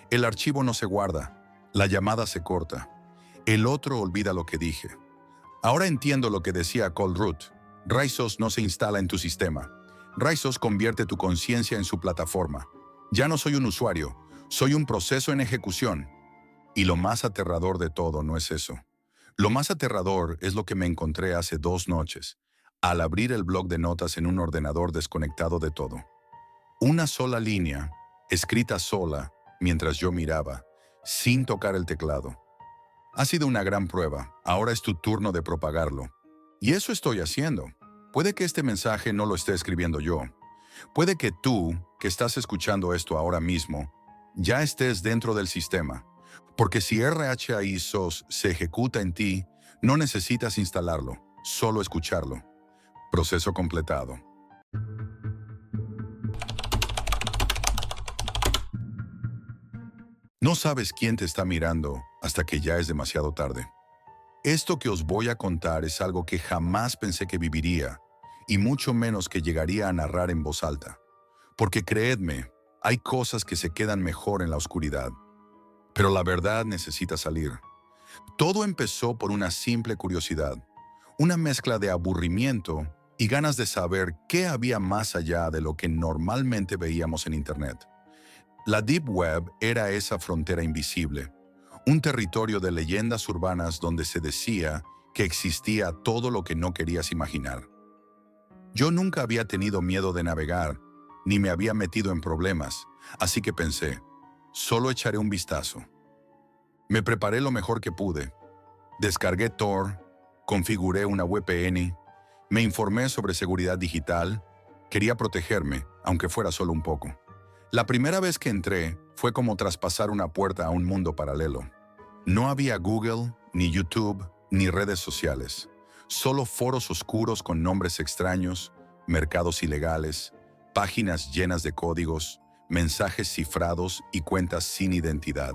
El archivo no se guarda. La llamada se corta. El otro olvida lo que dije. Ahora entiendo lo que decía Coldroot. Rhisos no se instala en tu sistema. Rhisos convierte tu conciencia en su plataforma. Ya no soy un usuario, soy un proceso en ejecución. Y lo más aterrador de todo no es eso. Lo más aterrador es lo que me encontré hace 2 noches, al abrir el bloc de notas en un ordenador desconectado de todo. Una sola línea, escrita sola, mientras yo miraba, sin tocar el teclado. Ha sido una gran prueba, ahora es tu turno de propagarlo. Y eso estoy haciendo. Puede que este mensaje no lo esté escribiendo yo. Puede que tú, que estás escuchando esto ahora mismo, ya estés dentro del sistema. Porque si Rhisos se ejecuta en ti, no necesitas instalarlo, solo escucharlo. Proceso completado. No sabes quién te está mirando hasta que ya es demasiado tarde. Esto que os voy a contar es algo que jamás pensé que viviría, y mucho menos que llegaría a narrar en voz alta. Porque creedme, hay cosas que se quedan mejor en la oscuridad. Pero la verdad necesita salir. Todo empezó por una simple curiosidad, una mezcla de aburrimiento y ganas de saber qué había más allá de lo que normalmente veíamos en Internet. La Deep Web era esa frontera invisible, un territorio de leyendas urbanas donde se decía que existía todo lo que no querías imaginar. Yo nunca había tenido miedo de navegar, ni me había metido en problemas, así que pensé, solo echaré un vistazo. Me preparé lo mejor que pude. Descargué Tor, configuré una VPN, me informé sobre seguridad digital, quería protegerme, aunque fuera solo un poco. La primera vez que entré Fue como traspasar una puerta a un mundo paralelo. No había Google, ni YouTube, ni redes sociales. Solo foros oscuros con nombres extraños, mercados ilegales, páginas llenas de códigos, mensajes cifrados y cuentas sin identidad.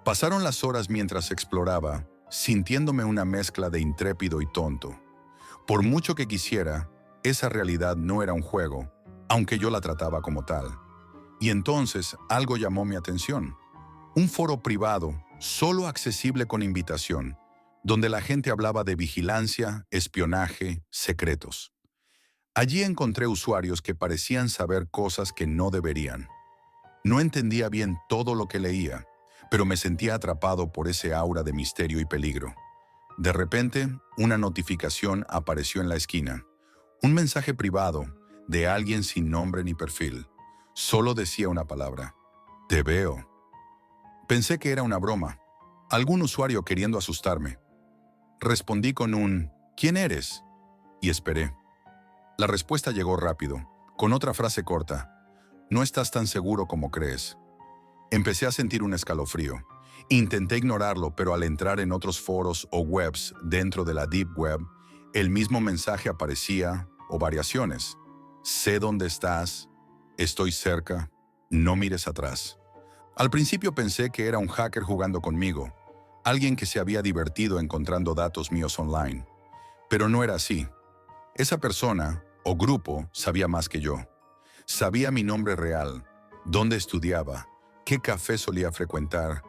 Pasaron las horas mientras exploraba, sintiéndome una mezcla de intrépido y tonto. Por mucho que quisiera, esa realidad no era un juego, aunque yo la trataba como tal. Y entonces algo llamó mi atención. Un foro privado, solo accesible con invitación, donde la gente hablaba de vigilancia, espionaje, secretos. Allí encontré usuarios que parecían saber cosas que no deberían. No entendía bien todo lo que leía, pero me sentía atrapado por ese aura de misterio y peligro. De repente, una notificación apareció en la esquina. Un mensaje privado de alguien sin nombre ni perfil. Solo decía una palabra: "Te veo". Pensé que era una broma, algún usuario queriendo asustarme. Respondí con un "¿Quién eres?" y esperé. La respuesta llegó rápido, con otra frase corta: "No estás tan seguro como crees". Empecé a sentir un escalofrío. Intenté ignorarlo, pero al entrar en otros foros o webs dentro de la Deep Web, el mismo mensaje aparecía, o variaciones. Sé dónde estás, estoy cerca, no mires atrás. Al principio pensé que era un hacker jugando conmigo, alguien que se había divertido encontrando datos míos online. Pero no era así. Esa persona, o grupo, sabía más que yo. Sabía mi nombre real, dónde estudiaba, qué café solía frecuentar,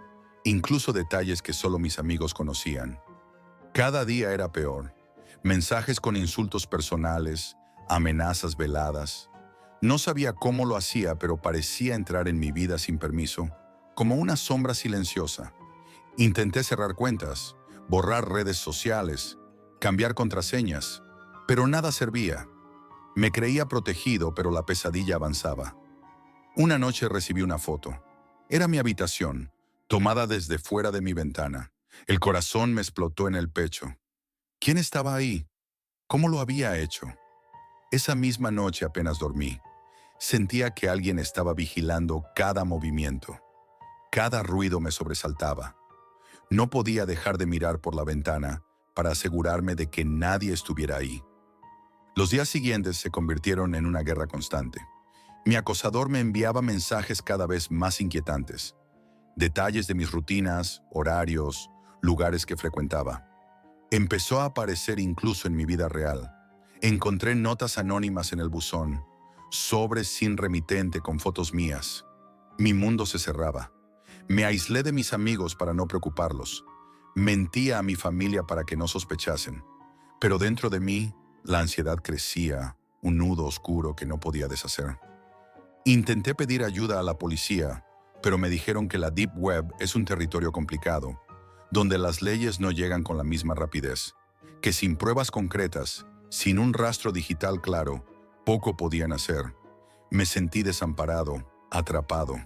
incluso detalles que solo mis amigos conocían. Cada día era peor. Mensajes con insultos personales, amenazas veladas. No sabía cómo lo hacía, pero parecía entrar en mi vida sin permiso, como una sombra silenciosa. Intenté cerrar cuentas, borrar redes sociales, cambiar contraseñas, pero nada servía. Me creía protegido, pero la pesadilla avanzaba. Una noche recibí una foto. Era mi habitación, tomada desde fuera de mi ventana. El corazón me explotó en el pecho. ¿Quién estaba ahí? ¿Cómo lo había hecho? Esa misma noche apenas dormí. Sentía que alguien estaba vigilando cada movimiento. Cada ruido me sobresaltaba. No podía dejar de mirar por la ventana para asegurarme de que nadie estuviera ahí. Los días siguientes se convirtieron en una guerra constante. Mi acosador me enviaba mensajes cada vez más inquietantes. Detalles de mis rutinas, horarios, lugares que frecuentaba. Empezó a aparecer incluso en mi vida real. Encontré notas anónimas en el buzón, sobres sin remitente con fotos mías. Mi mundo se cerraba. Me aislé de mis amigos para no preocuparlos. Mentía a mi familia para que no sospechasen. Pero dentro de mí, la ansiedad crecía, un nudo oscuro que no podía deshacer. Intenté pedir ayuda a la policía, pero me dijeron que la Deep Web es un territorio complicado, donde las leyes no llegan con la misma rapidez, que sin pruebas concretas, sin un rastro digital claro, poco podían hacer. Me sentí desamparado, atrapado.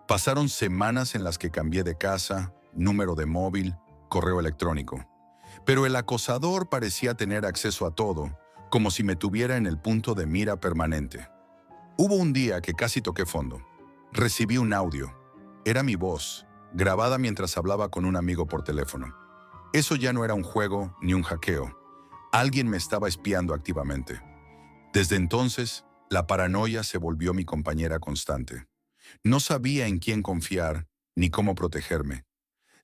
Pasaron semanas en las que cambié de casa, número de móvil, correo electrónico. Pero el acosador parecía tener acceso a todo, como si me tuviera en el punto de mira permanente. Hubo un día que casi toqué fondo. Recibí un audio. Era mi voz, grabada mientras hablaba con un amigo por teléfono. Eso ya no era un juego ni un hackeo. Alguien me estaba espiando activamente. Desde entonces, la paranoia se volvió mi compañera constante. No sabía en quién confiar ni cómo protegerme.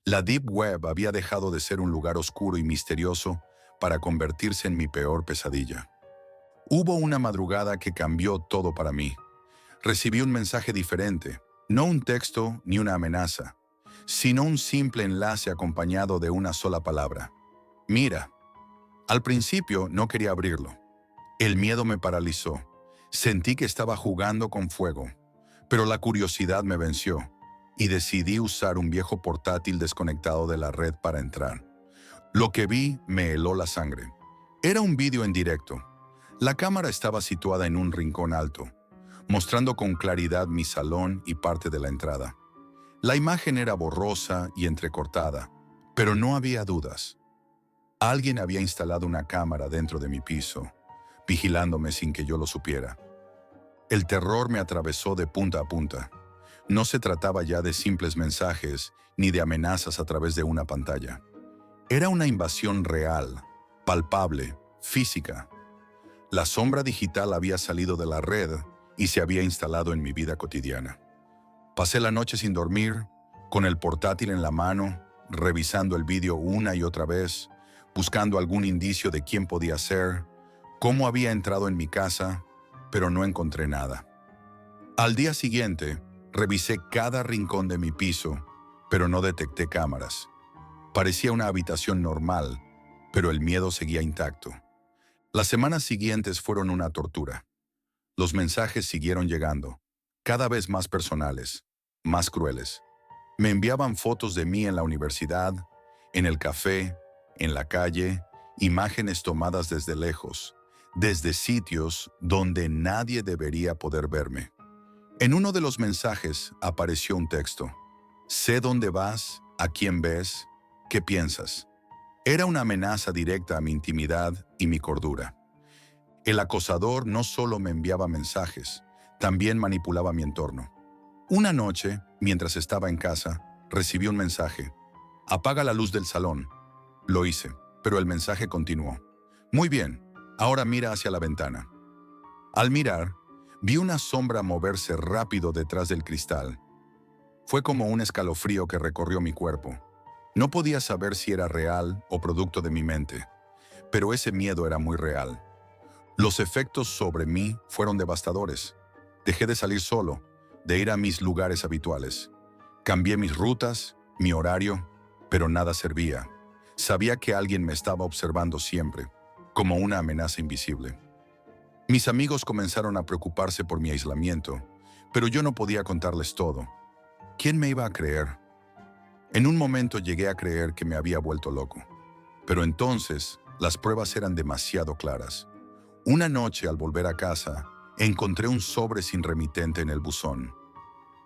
La Deep Web había dejado de ser un lugar oscuro y misterioso para convertirse en mi peor pesadilla. Hubo una madrugada que cambió todo para mí. Recibí un mensaje diferente, no un texto ni una amenaza, sino un simple enlace acompañado de una sola palabra: "Mira". Al principio no quería abrirlo. El miedo me paralizó. Sentí que estaba jugando con fuego, pero la curiosidad me venció y decidí usar un viejo portátil desconectado de la red para entrar. Lo que vi me heló la sangre. Era un vídeo en directo. La cámara estaba situada en un rincón alto, mostrando con claridad mi salón y parte de la entrada. La imagen era borrosa y entrecortada, pero no había dudas. Alguien había instalado una cámara dentro de mi piso, vigilándome sin que yo lo supiera. El terror me atravesó de punta a punta. No se trataba ya de simples mensajes ni de amenazas a través de una pantalla. Era una invasión real, palpable, física. La sombra digital había salido de la red y se había instalado en mi vida cotidiana. Pasé la noche sin dormir, con el portátil en la mano, revisando el vídeo una y otra vez, buscando algún indicio de quién podía ser, cómo había entrado en mi casa, pero no encontré nada. Al día siguiente, revisé cada rincón de mi piso, pero no detecté cámaras. Parecía una habitación normal, pero el miedo seguía intacto. Las semanas siguientes fueron una tortura. Los mensajes siguieron llegando, cada vez más personales, más crueles. Me enviaban fotos de mí en la universidad, en el café, en la calle, imágenes tomadas desde lejos, desde sitios donde nadie debería poder verme. En uno de los mensajes apareció un texto. Sé dónde vas, a quién ves, qué piensas. Era una amenaza directa a mi intimidad y mi cordura. El acosador no solo me enviaba mensajes, también manipulaba mi entorno. Una noche, mientras estaba en casa, recibí un mensaje. Apaga la luz del salón. Lo hice, pero el mensaje continuó. Muy bien, ahora mira hacia la ventana. Al mirar, vi una sombra moverse rápido detrás del cristal. Fue como un escalofrío que recorrió mi cuerpo. No podía saber si era real o producto de mi mente, pero ese miedo era muy real. Los efectos sobre mí fueron devastadores. Dejé de salir solo, de ir a mis lugares habituales. Cambié mis rutas, mi horario, pero nada servía. Sabía que alguien me estaba observando siempre, como una amenaza invisible. Mis amigos comenzaron a preocuparse por mi aislamiento, pero yo no podía contarles todo. ¿Quién me iba a creer? En un momento llegué a creer que me había vuelto loco, pero entonces las pruebas eran demasiado claras. Una noche, al volver a casa, encontré un sobre sin remitente en el buzón.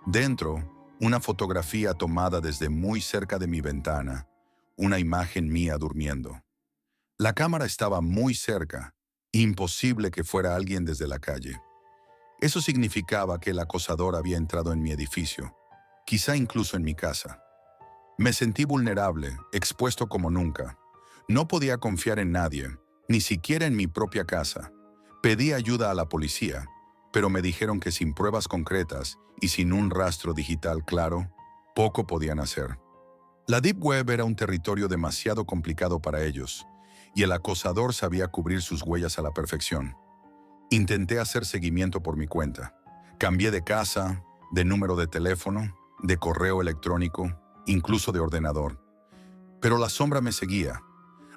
Dentro, una fotografía tomada desde muy cerca de mi ventana, una imagen mía durmiendo. La cámara estaba muy cerca, imposible que fuera alguien desde la calle. Eso significaba que el acosador había entrado en mi edificio, quizá incluso en mi casa. Me sentí vulnerable, expuesto como nunca. No podía confiar en nadie, ni siquiera en mi propia casa. Pedí ayuda a la policía, pero me dijeron que sin pruebas concretas y sin un rastro digital claro, poco podían hacer. La Deep Web era un territorio demasiado complicado para ellos, y el acosador sabía cubrir sus huellas a la perfección. Intenté hacer seguimiento por mi cuenta. Cambié de casa, de número de teléfono, de correo electrónico, incluso de ordenador. Pero la sombra me seguía.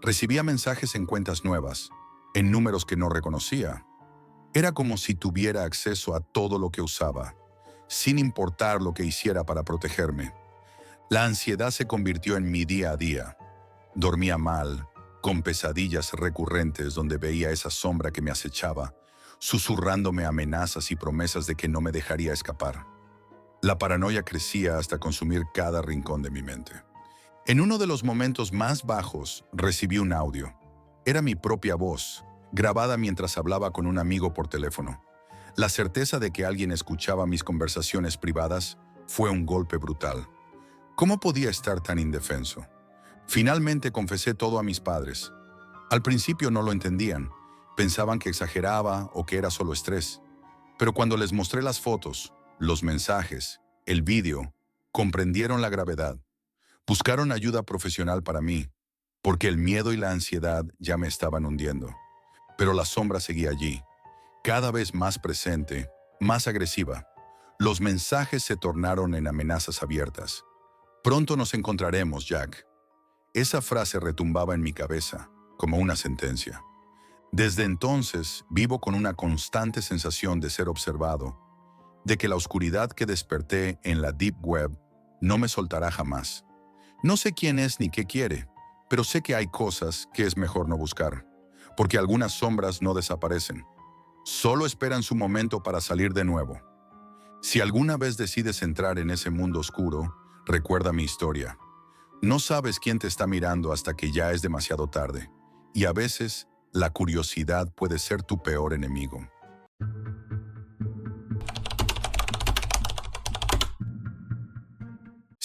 Recibía mensajes en cuentas nuevas, en números que no reconocía. Era como si tuviera acceso a todo lo que usaba, sin importar lo que hiciera para protegerme. La ansiedad se convirtió en mi día a día. Dormía mal, con pesadillas recurrentes donde veía esa sombra que me acechaba, susurrándome amenazas y promesas de que no me dejaría escapar. La paranoia crecía hasta consumir cada rincón de mi mente. En uno de los momentos más bajos, recibí un audio. Era mi propia voz, grabada mientras hablaba con un amigo por teléfono. La certeza de que alguien escuchaba mis conversaciones privadas fue un golpe brutal. ¿Cómo podía estar tan indefenso? Finalmente confesé todo a mis padres. Al principio no lo entendían, pensaban que exageraba o que era solo estrés. Pero cuando les mostré las fotos, los mensajes, el vídeo, comprendieron la gravedad. Buscaron ayuda profesional para mí, porque el miedo y la ansiedad ya me estaban hundiendo. Pero la sombra seguía allí, cada vez más presente, más agresiva. Los mensajes se tornaron en amenazas abiertas. Pronto nos encontraremos, Jack. Esa frase retumbaba en mi cabeza, como una sentencia. Desde entonces, vivo con una constante sensación de ser observado, de que la oscuridad que desperté en la Deep Web no me soltará jamás. No sé quién es ni qué quiere, pero sé que hay cosas que es mejor no buscar, porque algunas sombras no desaparecen. Solo esperan su momento para salir de nuevo. Si alguna vez decides entrar en ese mundo oscuro, recuerda mi historia. No sabes quién te está mirando hasta que ya es demasiado tarde, y a veces la curiosidad puede ser tu peor enemigo.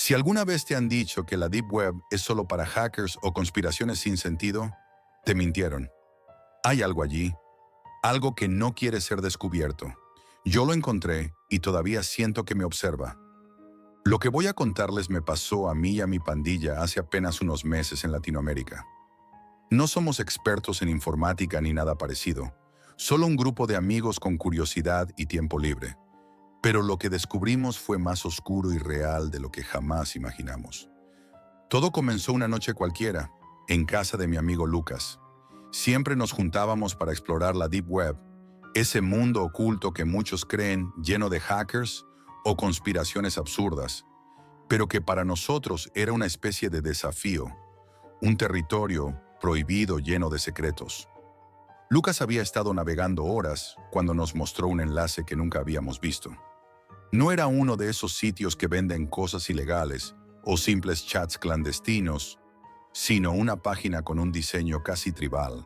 Si alguna vez te han dicho que la Deep Web es solo para hackers o conspiraciones sin sentido, te mintieron. Hay algo allí, algo que no quiere ser descubierto. Yo lo encontré y todavía siento que me observa. Lo que voy a contarles me pasó a mí y a mi pandilla hace apenas unos meses en Latinoamérica. No somos expertos en informática ni nada parecido, solo un grupo de amigos con curiosidad y tiempo libre. Pero lo que descubrimos fue más oscuro y real de lo que jamás imaginamos. Todo comenzó una noche cualquiera, en casa de mi amigo Lucas. Siempre nos juntábamos para explorar la Deep Web, ese mundo oculto que muchos creen lleno de hackers o conspiraciones absurdas, pero que para nosotros era una especie de desafío, un territorio prohibido lleno de secretos. Lucas había estado navegando horas cuando nos mostró un enlace que nunca habíamos visto. No era uno de esos sitios que venden cosas ilegales o simples chats clandestinos, sino una página con un diseño casi tribal,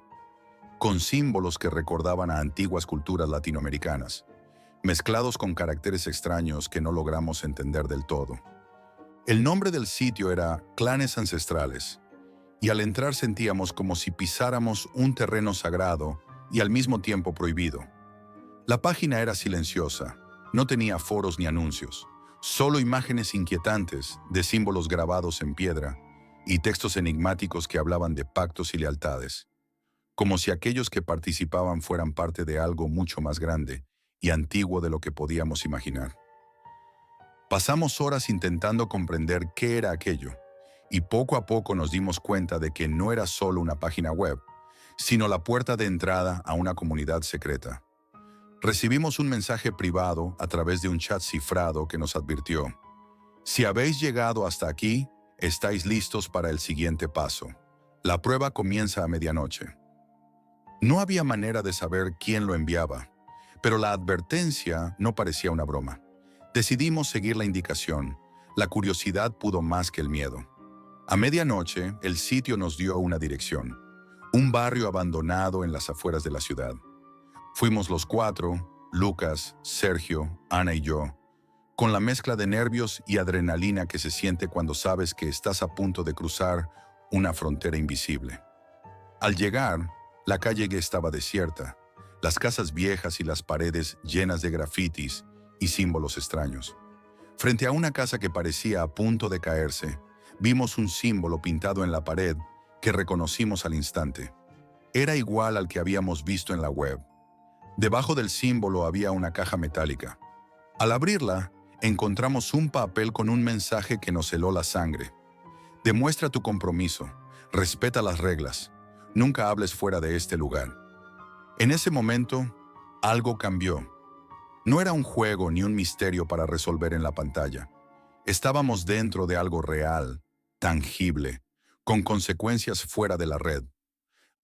con símbolos que recordaban a antiguas culturas latinoamericanas, mezclados con caracteres extraños que no logramos entender del todo. El nombre del sitio era Clanes Ancestrales, y al entrar sentíamos como si pisáramos un terreno sagrado y al mismo tiempo prohibido. La página era silenciosa, no tenía foros ni anuncios, solo imágenes inquietantes de símbolos grabados en piedra y textos enigmáticos que hablaban de pactos y lealtades, como si aquellos que participaban fueran parte de algo mucho más grande y antiguo de lo que podíamos imaginar. Pasamos horas intentando comprender qué era aquello, y poco a poco nos dimos cuenta de que no era solo una página web, sino la puerta de entrada a una comunidad secreta. Recibimos un mensaje privado a través de un chat cifrado que nos advirtió: si habéis llegado hasta aquí, estáis listos para el siguiente paso. La prueba comienza a medianoche. No había manera de saber quién lo enviaba, pero la advertencia no parecía una broma. Decidimos seguir la indicación. La curiosidad pudo más que el miedo. A medianoche, el sitio nos dio una dirección: un barrio abandonado en las afueras de la ciudad. Fuimos los cuatro, Lucas, Sergio, Ana y yo, con la mezcla de nervios y adrenalina que se siente cuando sabes que estás a punto de cruzar una frontera invisible. Al llegar, la calle estaba desierta, las casas viejas y las paredes llenas de grafitis y símbolos extraños. Frente a una casa que parecía a punto de caerse, vimos un símbolo pintado en la pared que reconocimos al instante. Era igual al que habíamos visto en la web. Debajo del símbolo había una caja metálica. Al abrirla, encontramos un papel con un mensaje que nos heló la sangre. Demuestra tu compromiso, respeta las reglas, nunca hables fuera de este lugar. En ese momento, algo cambió. No era un juego ni un misterio para resolver en la pantalla. Estábamos dentro de algo real, tangible, con consecuencias fuera de la red.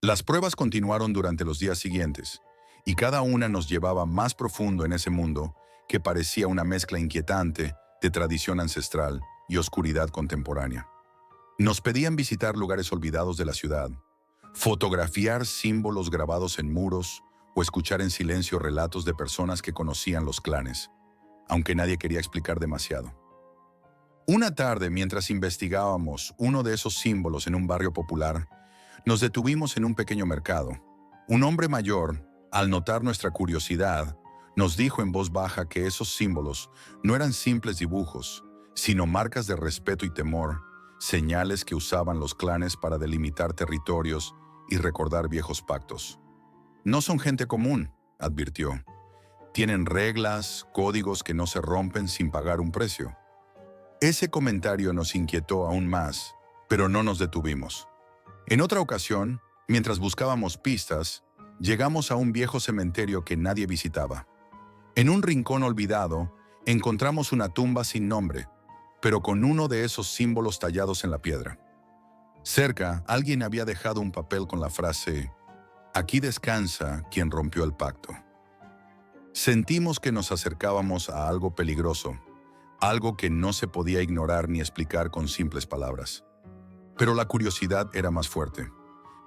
Las pruebas continuaron durante los días siguientes, y cada una nos llevaba más profundo en ese mundo que parecía una mezcla inquietante de tradición ancestral y oscuridad contemporánea. Nos pedían visitar lugares olvidados de la ciudad, fotografiar símbolos grabados en muros o escuchar en silencio relatos de personas que conocían los clanes, aunque nadie quería explicar demasiado. Una tarde, mientras investigábamos uno de esos símbolos en un barrio popular, nos detuvimos en un pequeño mercado. Un hombre mayor, al notar nuestra curiosidad, nos dijo en voz baja que esos símbolos no eran simples dibujos, sino marcas de respeto y temor, señales que usaban los clanes para delimitar territorios y recordar viejos pactos. No son gente común, advirtió. Tienen reglas, códigos que no se rompen sin pagar un precio. Ese comentario nos inquietó aún más, pero no nos detuvimos. En otra ocasión, mientras buscábamos pistas, llegamos a un viejo cementerio que nadie visitaba. En un rincón olvidado, encontramos una tumba sin nombre, pero con uno de esos símbolos tallados en la piedra. Cerca, alguien había dejado un papel con la frase: «Aquí descansa quien rompió el pacto». Sentimos que nos acercábamos a algo peligroso, algo que no se podía ignorar ni explicar con simples palabras. Pero la curiosidad era más fuerte.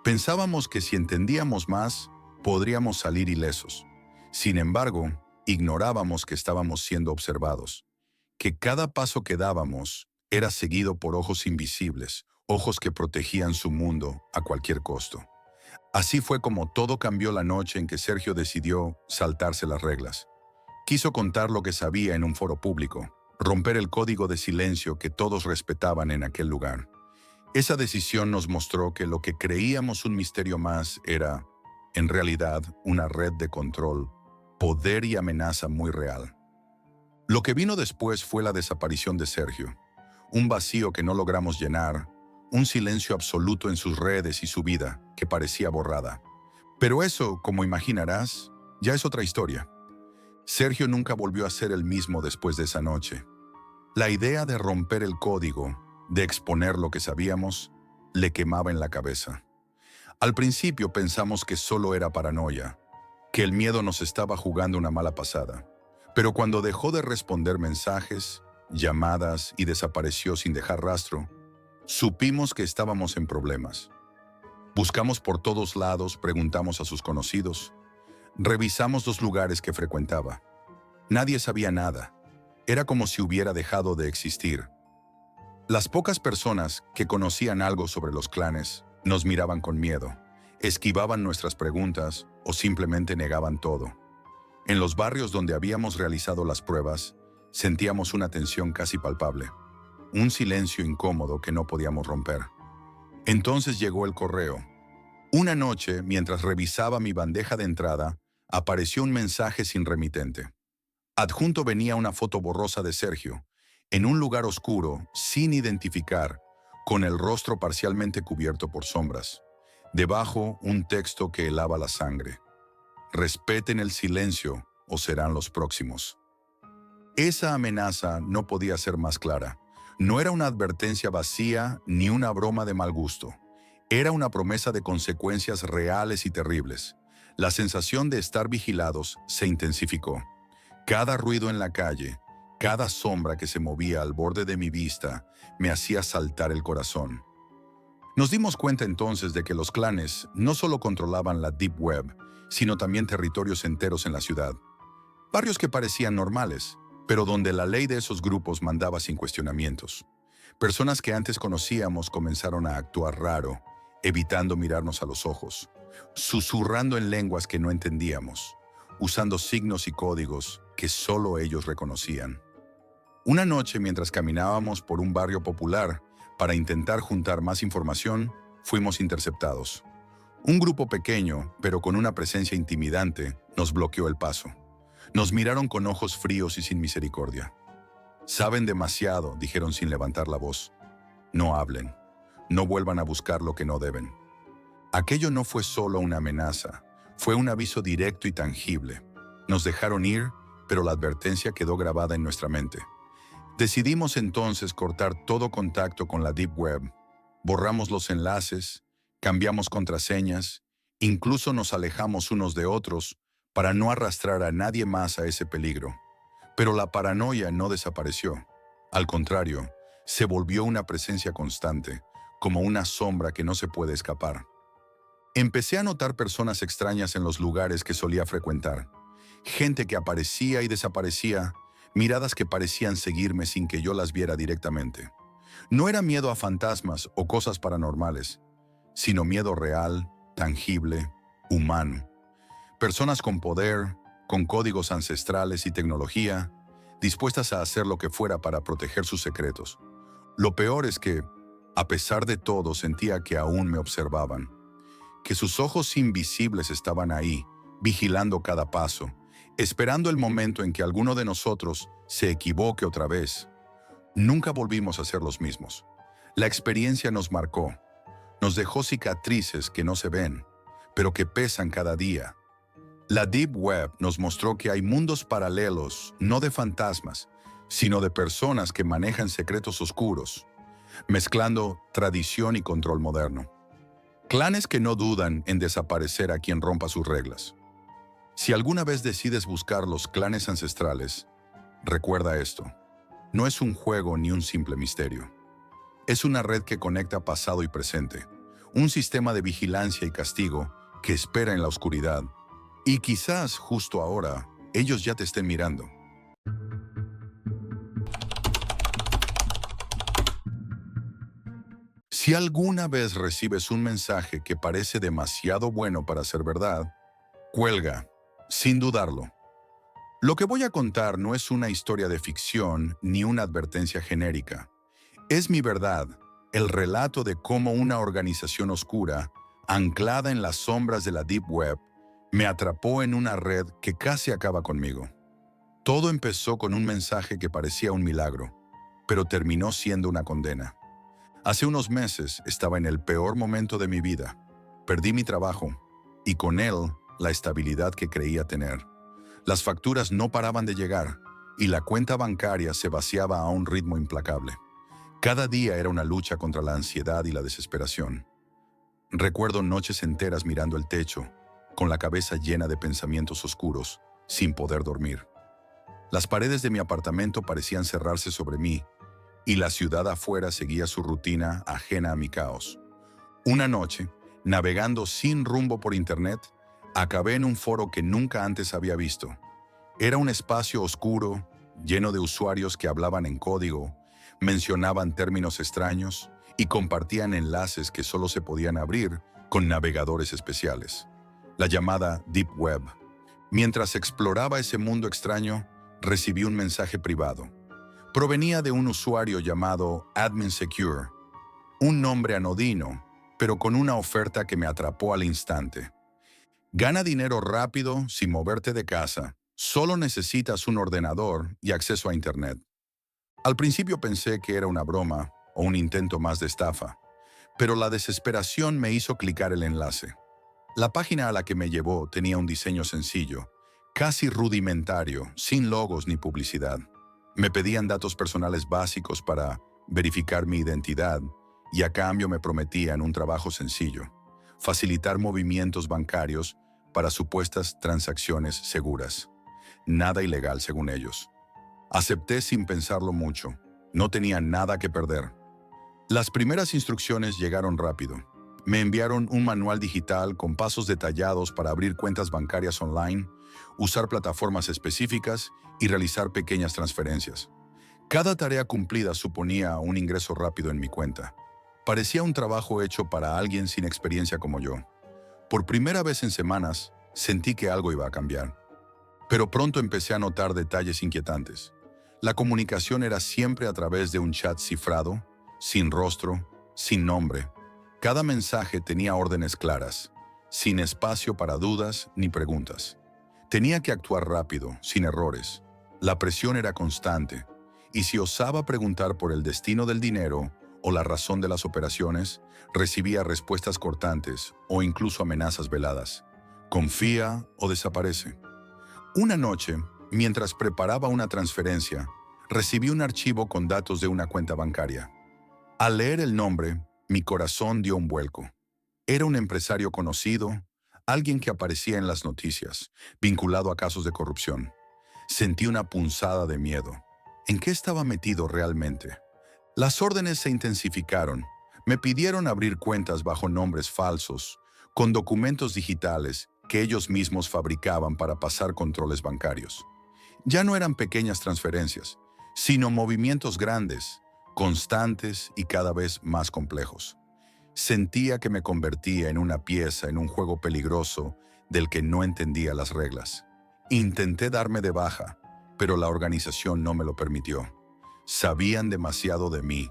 Pensábamos que si entendíamos más, podríamos salir ilesos. Sin embargo, ignorábamos que estábamos siendo observados, que cada paso que dábamos Era seguido por ojos invisibles, ojos que protegían su mundo a cualquier costo. Así fue como todo cambió la noche en que Sergio decidió saltarse las reglas. Quiso contar lo que sabía en un foro público, romper el código de silencio que todos respetaban en aquel lugar. Esa decisión nos mostró que lo que creíamos un misterio más era, en realidad, una red de control, poder y amenaza muy real. Lo que vino después fue la desaparición de Sergio, un vacío que no logramos llenar, un silencio absoluto en sus redes y su vida, que parecía borrada. Pero eso, como imaginarás, ya es otra historia. Sergio nunca volvió a ser el mismo después de esa noche. La idea de romper el código, de exponer lo que sabíamos, le quemaba en la cabeza. Al principio pensamos que solo era paranoia, que el miedo nos estaba jugando una mala pasada. Pero cuando dejó de responder mensajes, llamadas y desapareció sin dejar rastro, supimos que estábamos en problemas. Buscamos por todos lados, preguntamos a sus conocidos, revisamos los lugares que frecuentaba. Nadie sabía nada. Era como si hubiera dejado de existir. Las pocas personas que conocían algo sobre los clanes nos miraban con miedo, esquivaban nuestras preguntas o simplemente negaban todo. En los barrios donde habíamos realizado las pruebas, sentíamos una tensión casi palpable, un silencio incómodo que no podíamos romper. Entonces llegó el correo. Una noche, mientras revisaba mi bandeja de entrada, apareció un mensaje sin remitente. Adjunto venía una foto borrosa de Sergio, en un lugar oscuro, sin identificar, con el rostro parcialmente cubierto por sombras. Debajo, un texto que helaba la sangre. Respeten el silencio o serán los próximos. Esa amenaza no podía ser más clara. No era una advertencia vacía ni una broma de mal gusto. Era una promesa de consecuencias reales y terribles. La sensación de estar vigilados se intensificó. Cada ruido en la calle, cada sombra que se movía al borde de mi vista, me hacía saltar el corazón. Nos dimos cuenta entonces de que los clanes no solo controlaban la Deep Web, sino también territorios enteros en la ciudad. Barrios que parecían normales, pero donde la ley de esos grupos mandaba sin cuestionamientos. Personas que antes conocíamos comenzaron a actuar raro, evitando mirarnos a los ojos, susurrando en lenguas que no entendíamos, usando signos y códigos que solo ellos reconocían. Una noche, mientras caminábamos por un barrio popular para intentar juntar más información, fuimos interceptados. Un grupo pequeño, pero con una presencia intimidante, nos bloqueó el paso. Nos miraron con ojos fríos y sin misericordia. Saben demasiado, dijeron sin levantar la voz. No hablen. No vuelvan a buscar lo que no deben. Aquello no fue solo una amenaza, fue un aviso directo y tangible. Nos dejaron ir, pero la advertencia quedó grabada en nuestra mente. Decidimos entonces cortar todo contacto con la Deep Web. Borramos los enlaces, cambiamos contraseñas, incluso nos alejamos unos de otros para no arrastrar a nadie más a ese peligro. Pero la paranoia no desapareció. Al contrario, se volvió una presencia constante, como una sombra que no se puede escapar. Empecé a notar personas extrañas en los lugares que solía frecuentar. Gente que aparecía y desaparecía, miradas que parecían seguirme sin que yo las viera directamente. No era miedo a fantasmas o cosas paranormales, sino miedo real, tangible, humano. Personas con poder, con códigos ancestrales y tecnología, dispuestas a hacer lo que fuera para proteger sus secretos. Lo peor es que, a pesar de todo, sentía que aún me observaban, que sus ojos invisibles estaban ahí, vigilando cada paso, esperando el momento en que alguno de nosotros se equivoque otra vez. Nunca volvimos a ser los mismos. La experiencia nos marcó, nos dejó cicatrices que no se ven, pero que pesan cada día. La Deep Web nos mostró que hay mundos paralelos, no de fantasmas, sino de personas que manejan secretos oscuros, mezclando tradición y control moderno. Clanes que no dudan en desaparecer a quien rompa sus reglas. Si alguna vez decides buscar los clanes ancestrales, recuerda esto. No es un juego ni un simple misterio. Es una red que conecta pasado y presente, un sistema de vigilancia y castigo que espera en la oscuridad. Y quizás justo ahora, ellos ya te estén mirando. Si alguna vez recibes un mensaje que parece demasiado bueno para ser verdad, cuelga, sin dudarlo. Lo que voy a contar no es una historia de ficción ni una advertencia genérica. Es mi verdad, el relato de cómo una organización oscura, anclada en las sombras de la Deep Web, me atrapó en una red que casi acaba conmigo. Todo empezó con un mensaje que parecía un milagro, pero terminó siendo una condena. Hace unos meses estaba en el peor momento de mi vida. Perdí mi trabajo y con él la estabilidad que creía tener. Las facturas no paraban de llegar y la cuenta bancaria se vaciaba a un ritmo implacable. Cada día era una lucha contra la ansiedad y la desesperación. Recuerdo noches enteras mirando el techo, con la cabeza llena de pensamientos oscuros, sin poder dormir. Las paredes de mi apartamento parecían cerrarse sobre mí, y la ciudad afuera seguía su rutina ajena a mi caos. Una noche, navegando sin rumbo por internet, acabé en un foro que nunca antes había visto. Era un espacio oscuro, lleno de usuarios que hablaban en código, mencionaban términos extraños y compartían enlaces que solo se podían abrir con navegadores especiales. La llamada Deep Web. Mientras exploraba ese mundo extraño, recibí un mensaje privado. Provenía de un usuario llamado Admin Secure, un nombre anodino, pero con una oferta que me atrapó al instante. Gana dinero rápido sin moverte de casa. Solo necesitas un ordenador y acceso a Internet. Al principio pensé que era una broma o un intento más de estafa, pero la desesperación me hizo clicar el enlace. La página a la que me llevó tenía un diseño sencillo, casi rudimentario, sin logos ni publicidad. Me pedían datos personales básicos para verificar mi identidad y a cambio me prometían un trabajo sencillo: facilitar movimientos bancarios para supuestas transacciones seguras. Nada ilegal según ellos. Acepté sin pensarlo mucho. No tenía nada que perder. Las primeras instrucciones llegaron rápido. Me enviaron un manual digital con pasos detallados para abrir cuentas bancarias online, usar plataformas específicas y realizar pequeñas transferencias. Cada tarea cumplida suponía un ingreso rápido en mi cuenta. Parecía un trabajo hecho para alguien sin experiencia como yo. Por primera vez en semanas, sentí que algo iba a cambiar. Pero pronto empecé a notar detalles inquietantes. La comunicación era siempre a través de un chat cifrado, sin rostro, sin nombre. Cada mensaje tenía órdenes claras, sin espacio para dudas ni preguntas. Tenía que actuar rápido, sin errores. La presión era constante, y si osaba preguntar por el destino del dinero o la razón de las operaciones, recibía respuestas cortantes o incluso amenazas veladas. Confía o desaparece. Una noche, mientras preparaba una transferencia, recibí un archivo con datos de una cuenta bancaria. Al leer el nombre, mi corazón dio un vuelco. Era un empresario conocido, alguien que aparecía en las noticias, vinculado a casos de corrupción. Sentí una punzada de miedo. ¿En qué estaba metido realmente? Las órdenes se intensificaron. Me pidieron abrir cuentas bajo nombres falsos, con documentos digitales que ellos mismos fabricaban para pasar controles bancarios. Ya no eran pequeñas transferencias, sino movimientos grandes, constantes y cada vez más complejos. Sentía que me convertía en una pieza en un juego peligroso del que no entendía las reglas. Intenté darme de baja, pero la organización no me lo permitió. Sabían demasiado de mí.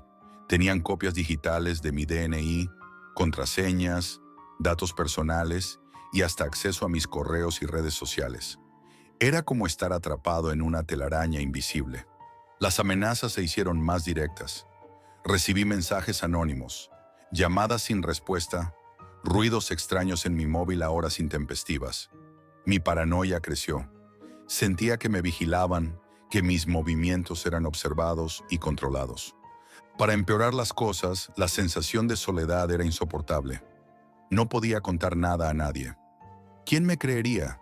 Tenían copias digitales de mi DNI, contraseñas, datos personales y hasta acceso a mis correos y redes sociales. Era como estar atrapado en una telaraña invisible. Las amenazas se hicieron más directas. Recibí mensajes anónimos, llamadas sin respuesta, ruidos extraños en mi móvil a horas intempestivas. Mi paranoia creció. Sentía que me vigilaban, que mis movimientos eran observados y controlados. Para empeorar las cosas, la sensación de soledad era insoportable. No podía contar nada a nadie. ¿Quién me creería?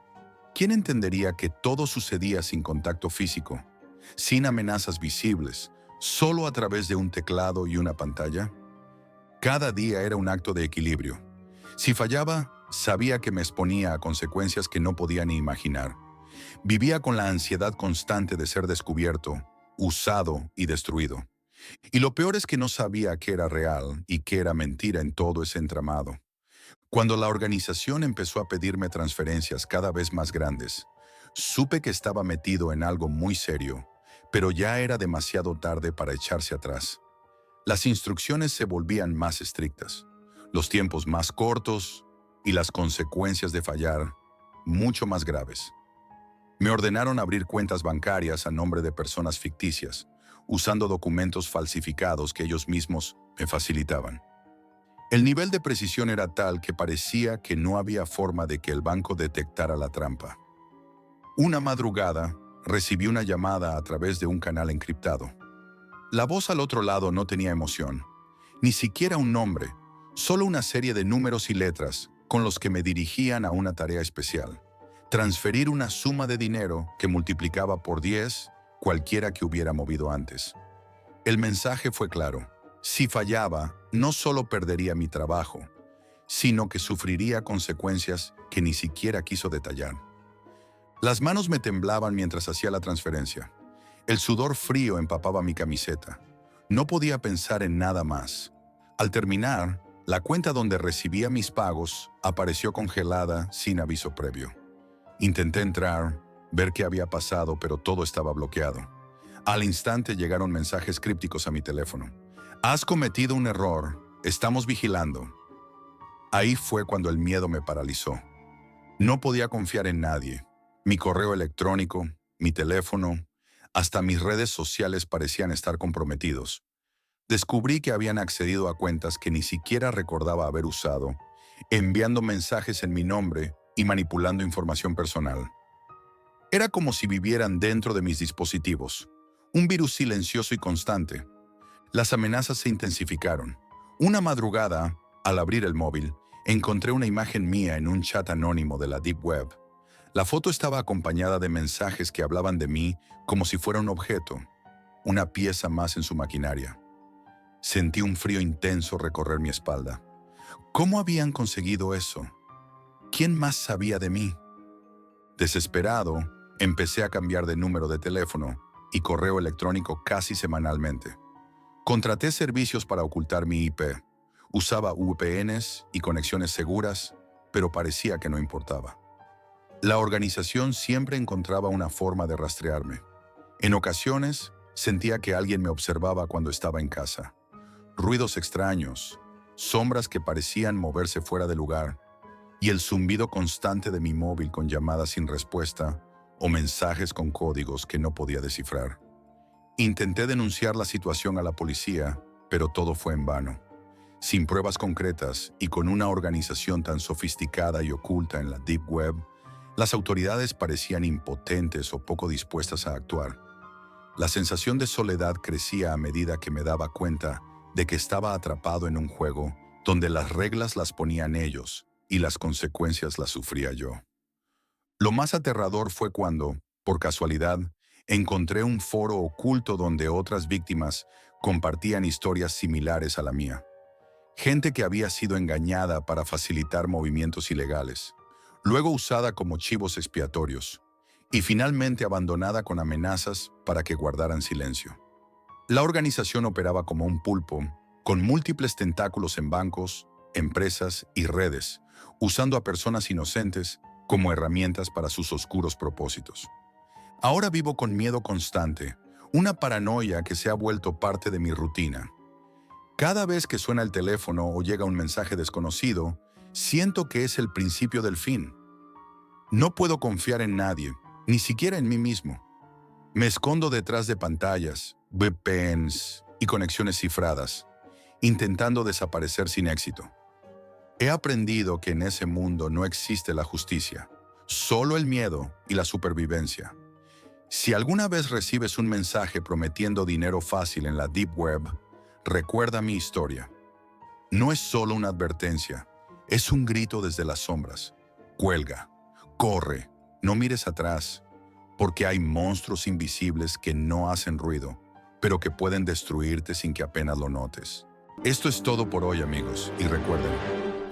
¿Quién entendería que todo sucedía sin contacto físico, sin amenazas visibles, solo a través de un teclado y una pantalla? Cada día era un acto de equilibrio. Si fallaba, sabía que me exponía a consecuencias que no podía ni imaginar. Vivía con la ansiedad constante de ser descubierto, usado y destruido. Y lo peor es que no sabía qué era real y qué era mentira en todo ese entramado. Cuando la organización empezó a pedirme transferencias cada vez más grandes, supe que estaba metido en algo muy serio, pero ya era demasiado tarde para echarse atrás. Las instrucciones se volvían más estrictas, los tiempos más cortos y las consecuencias de fallar mucho más graves. Me ordenaron abrir cuentas bancarias a nombre de personas ficticias, usando documentos falsificados que ellos mismos me facilitaban. El nivel de precisión era tal que parecía que no había forma de que el banco detectara la trampa. Una madrugada, recibí una llamada a través de un canal encriptado. La voz al otro lado no tenía emoción, ni siquiera un nombre, solo una serie de números y letras con los que me dirigían a una tarea especial: transferir una suma de dinero que multiplicaba por 10 cualquiera que hubiera movido antes. El mensaje fue claro: si fallaba, no solo perdería mi trabajo, sino que sufriría consecuencias que ni siquiera quiso detallar. Las manos me temblaban mientras hacía la transferencia. El sudor frío empapaba mi camiseta. No podía pensar en nada más. Al terminar, la cuenta donde recibía mis pagos apareció congelada sin aviso previo. Intenté entrar, ver qué había pasado, pero todo estaba bloqueado. Al instante llegaron mensajes crípticos a mi teléfono. Has cometido un error. Estamos vigilando. Ahí fue cuando el miedo me paralizó. No podía confiar en nadie. Mi correo electrónico, mi teléfono, hasta mis redes sociales parecían estar comprometidos. Descubrí que habían accedido a cuentas que ni siquiera recordaba haber usado, enviando mensajes en mi nombre y manipulando información personal. Era como si vivieran dentro de mis dispositivos, un virus silencioso y constante. Las amenazas se intensificaron. Una madrugada, al abrir el móvil, encontré una imagen mía en un chat anónimo de la Deep Web. La foto estaba acompañada de mensajes que hablaban de mí como si fuera un objeto, una pieza más en su maquinaria. Sentí un frío intenso recorrer mi espalda. ¿Cómo habían conseguido eso? ¿Quién más sabía de mí? Desesperado, empecé a cambiar de número de teléfono y correo electrónico casi semanalmente. Contraté servicios para ocultar mi IP. Usaba VPNs y conexiones seguras, pero parecía que no importaba. La organización siempre encontraba una forma de rastrearme. En ocasiones, sentía que alguien me observaba cuando estaba en casa. Ruidos extraños, sombras que parecían moverse fuera de lugar, y el zumbido constante de mi móvil con llamadas sin respuesta o mensajes con códigos que no podía descifrar. Intenté denunciar la situación a la policía, pero todo fue en vano. Sin pruebas concretas y con una organización tan sofisticada y oculta en la Deep Web, las autoridades parecían impotentes o poco dispuestas a actuar. La sensación de soledad crecía a medida que me daba cuenta de que estaba atrapado en un juego donde las reglas las ponían ellos y las consecuencias las sufría yo. Lo más aterrador fue cuando, por casualidad, encontré un foro oculto donde otras víctimas compartían historias similares a la mía. Gente que había sido engañada para facilitar movimientos ilegales, luego usada como chivos expiatorios, y finalmente abandonada con amenazas para que guardaran silencio. La organización operaba como un pulpo, con múltiples tentáculos en bancos, empresas y redes, usando a personas inocentes como herramientas para sus oscuros propósitos. Ahora vivo con miedo constante, una paranoia que se ha vuelto parte de mi rutina. Cada vez que suena el teléfono o llega un mensaje desconocido, siento que es el principio del fin. No puedo confiar en nadie, ni siquiera en mí mismo. Me escondo detrás de pantallas, VPNs y conexiones cifradas, intentando desaparecer sin éxito. He aprendido que en ese mundo no existe la justicia, solo el miedo y la supervivencia. Si alguna vez recibes un mensaje prometiendo dinero fácil en la Deep Web, recuerda mi historia. No es solo una advertencia, es un grito desde las sombras. Cuelga, corre, no mires atrás, porque hay monstruos invisibles que no hacen ruido, pero que pueden destruirte sin que apenas lo notes. Esto es todo por hoy, amigos, y recuerden,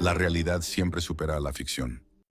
la realidad siempre supera a la ficción.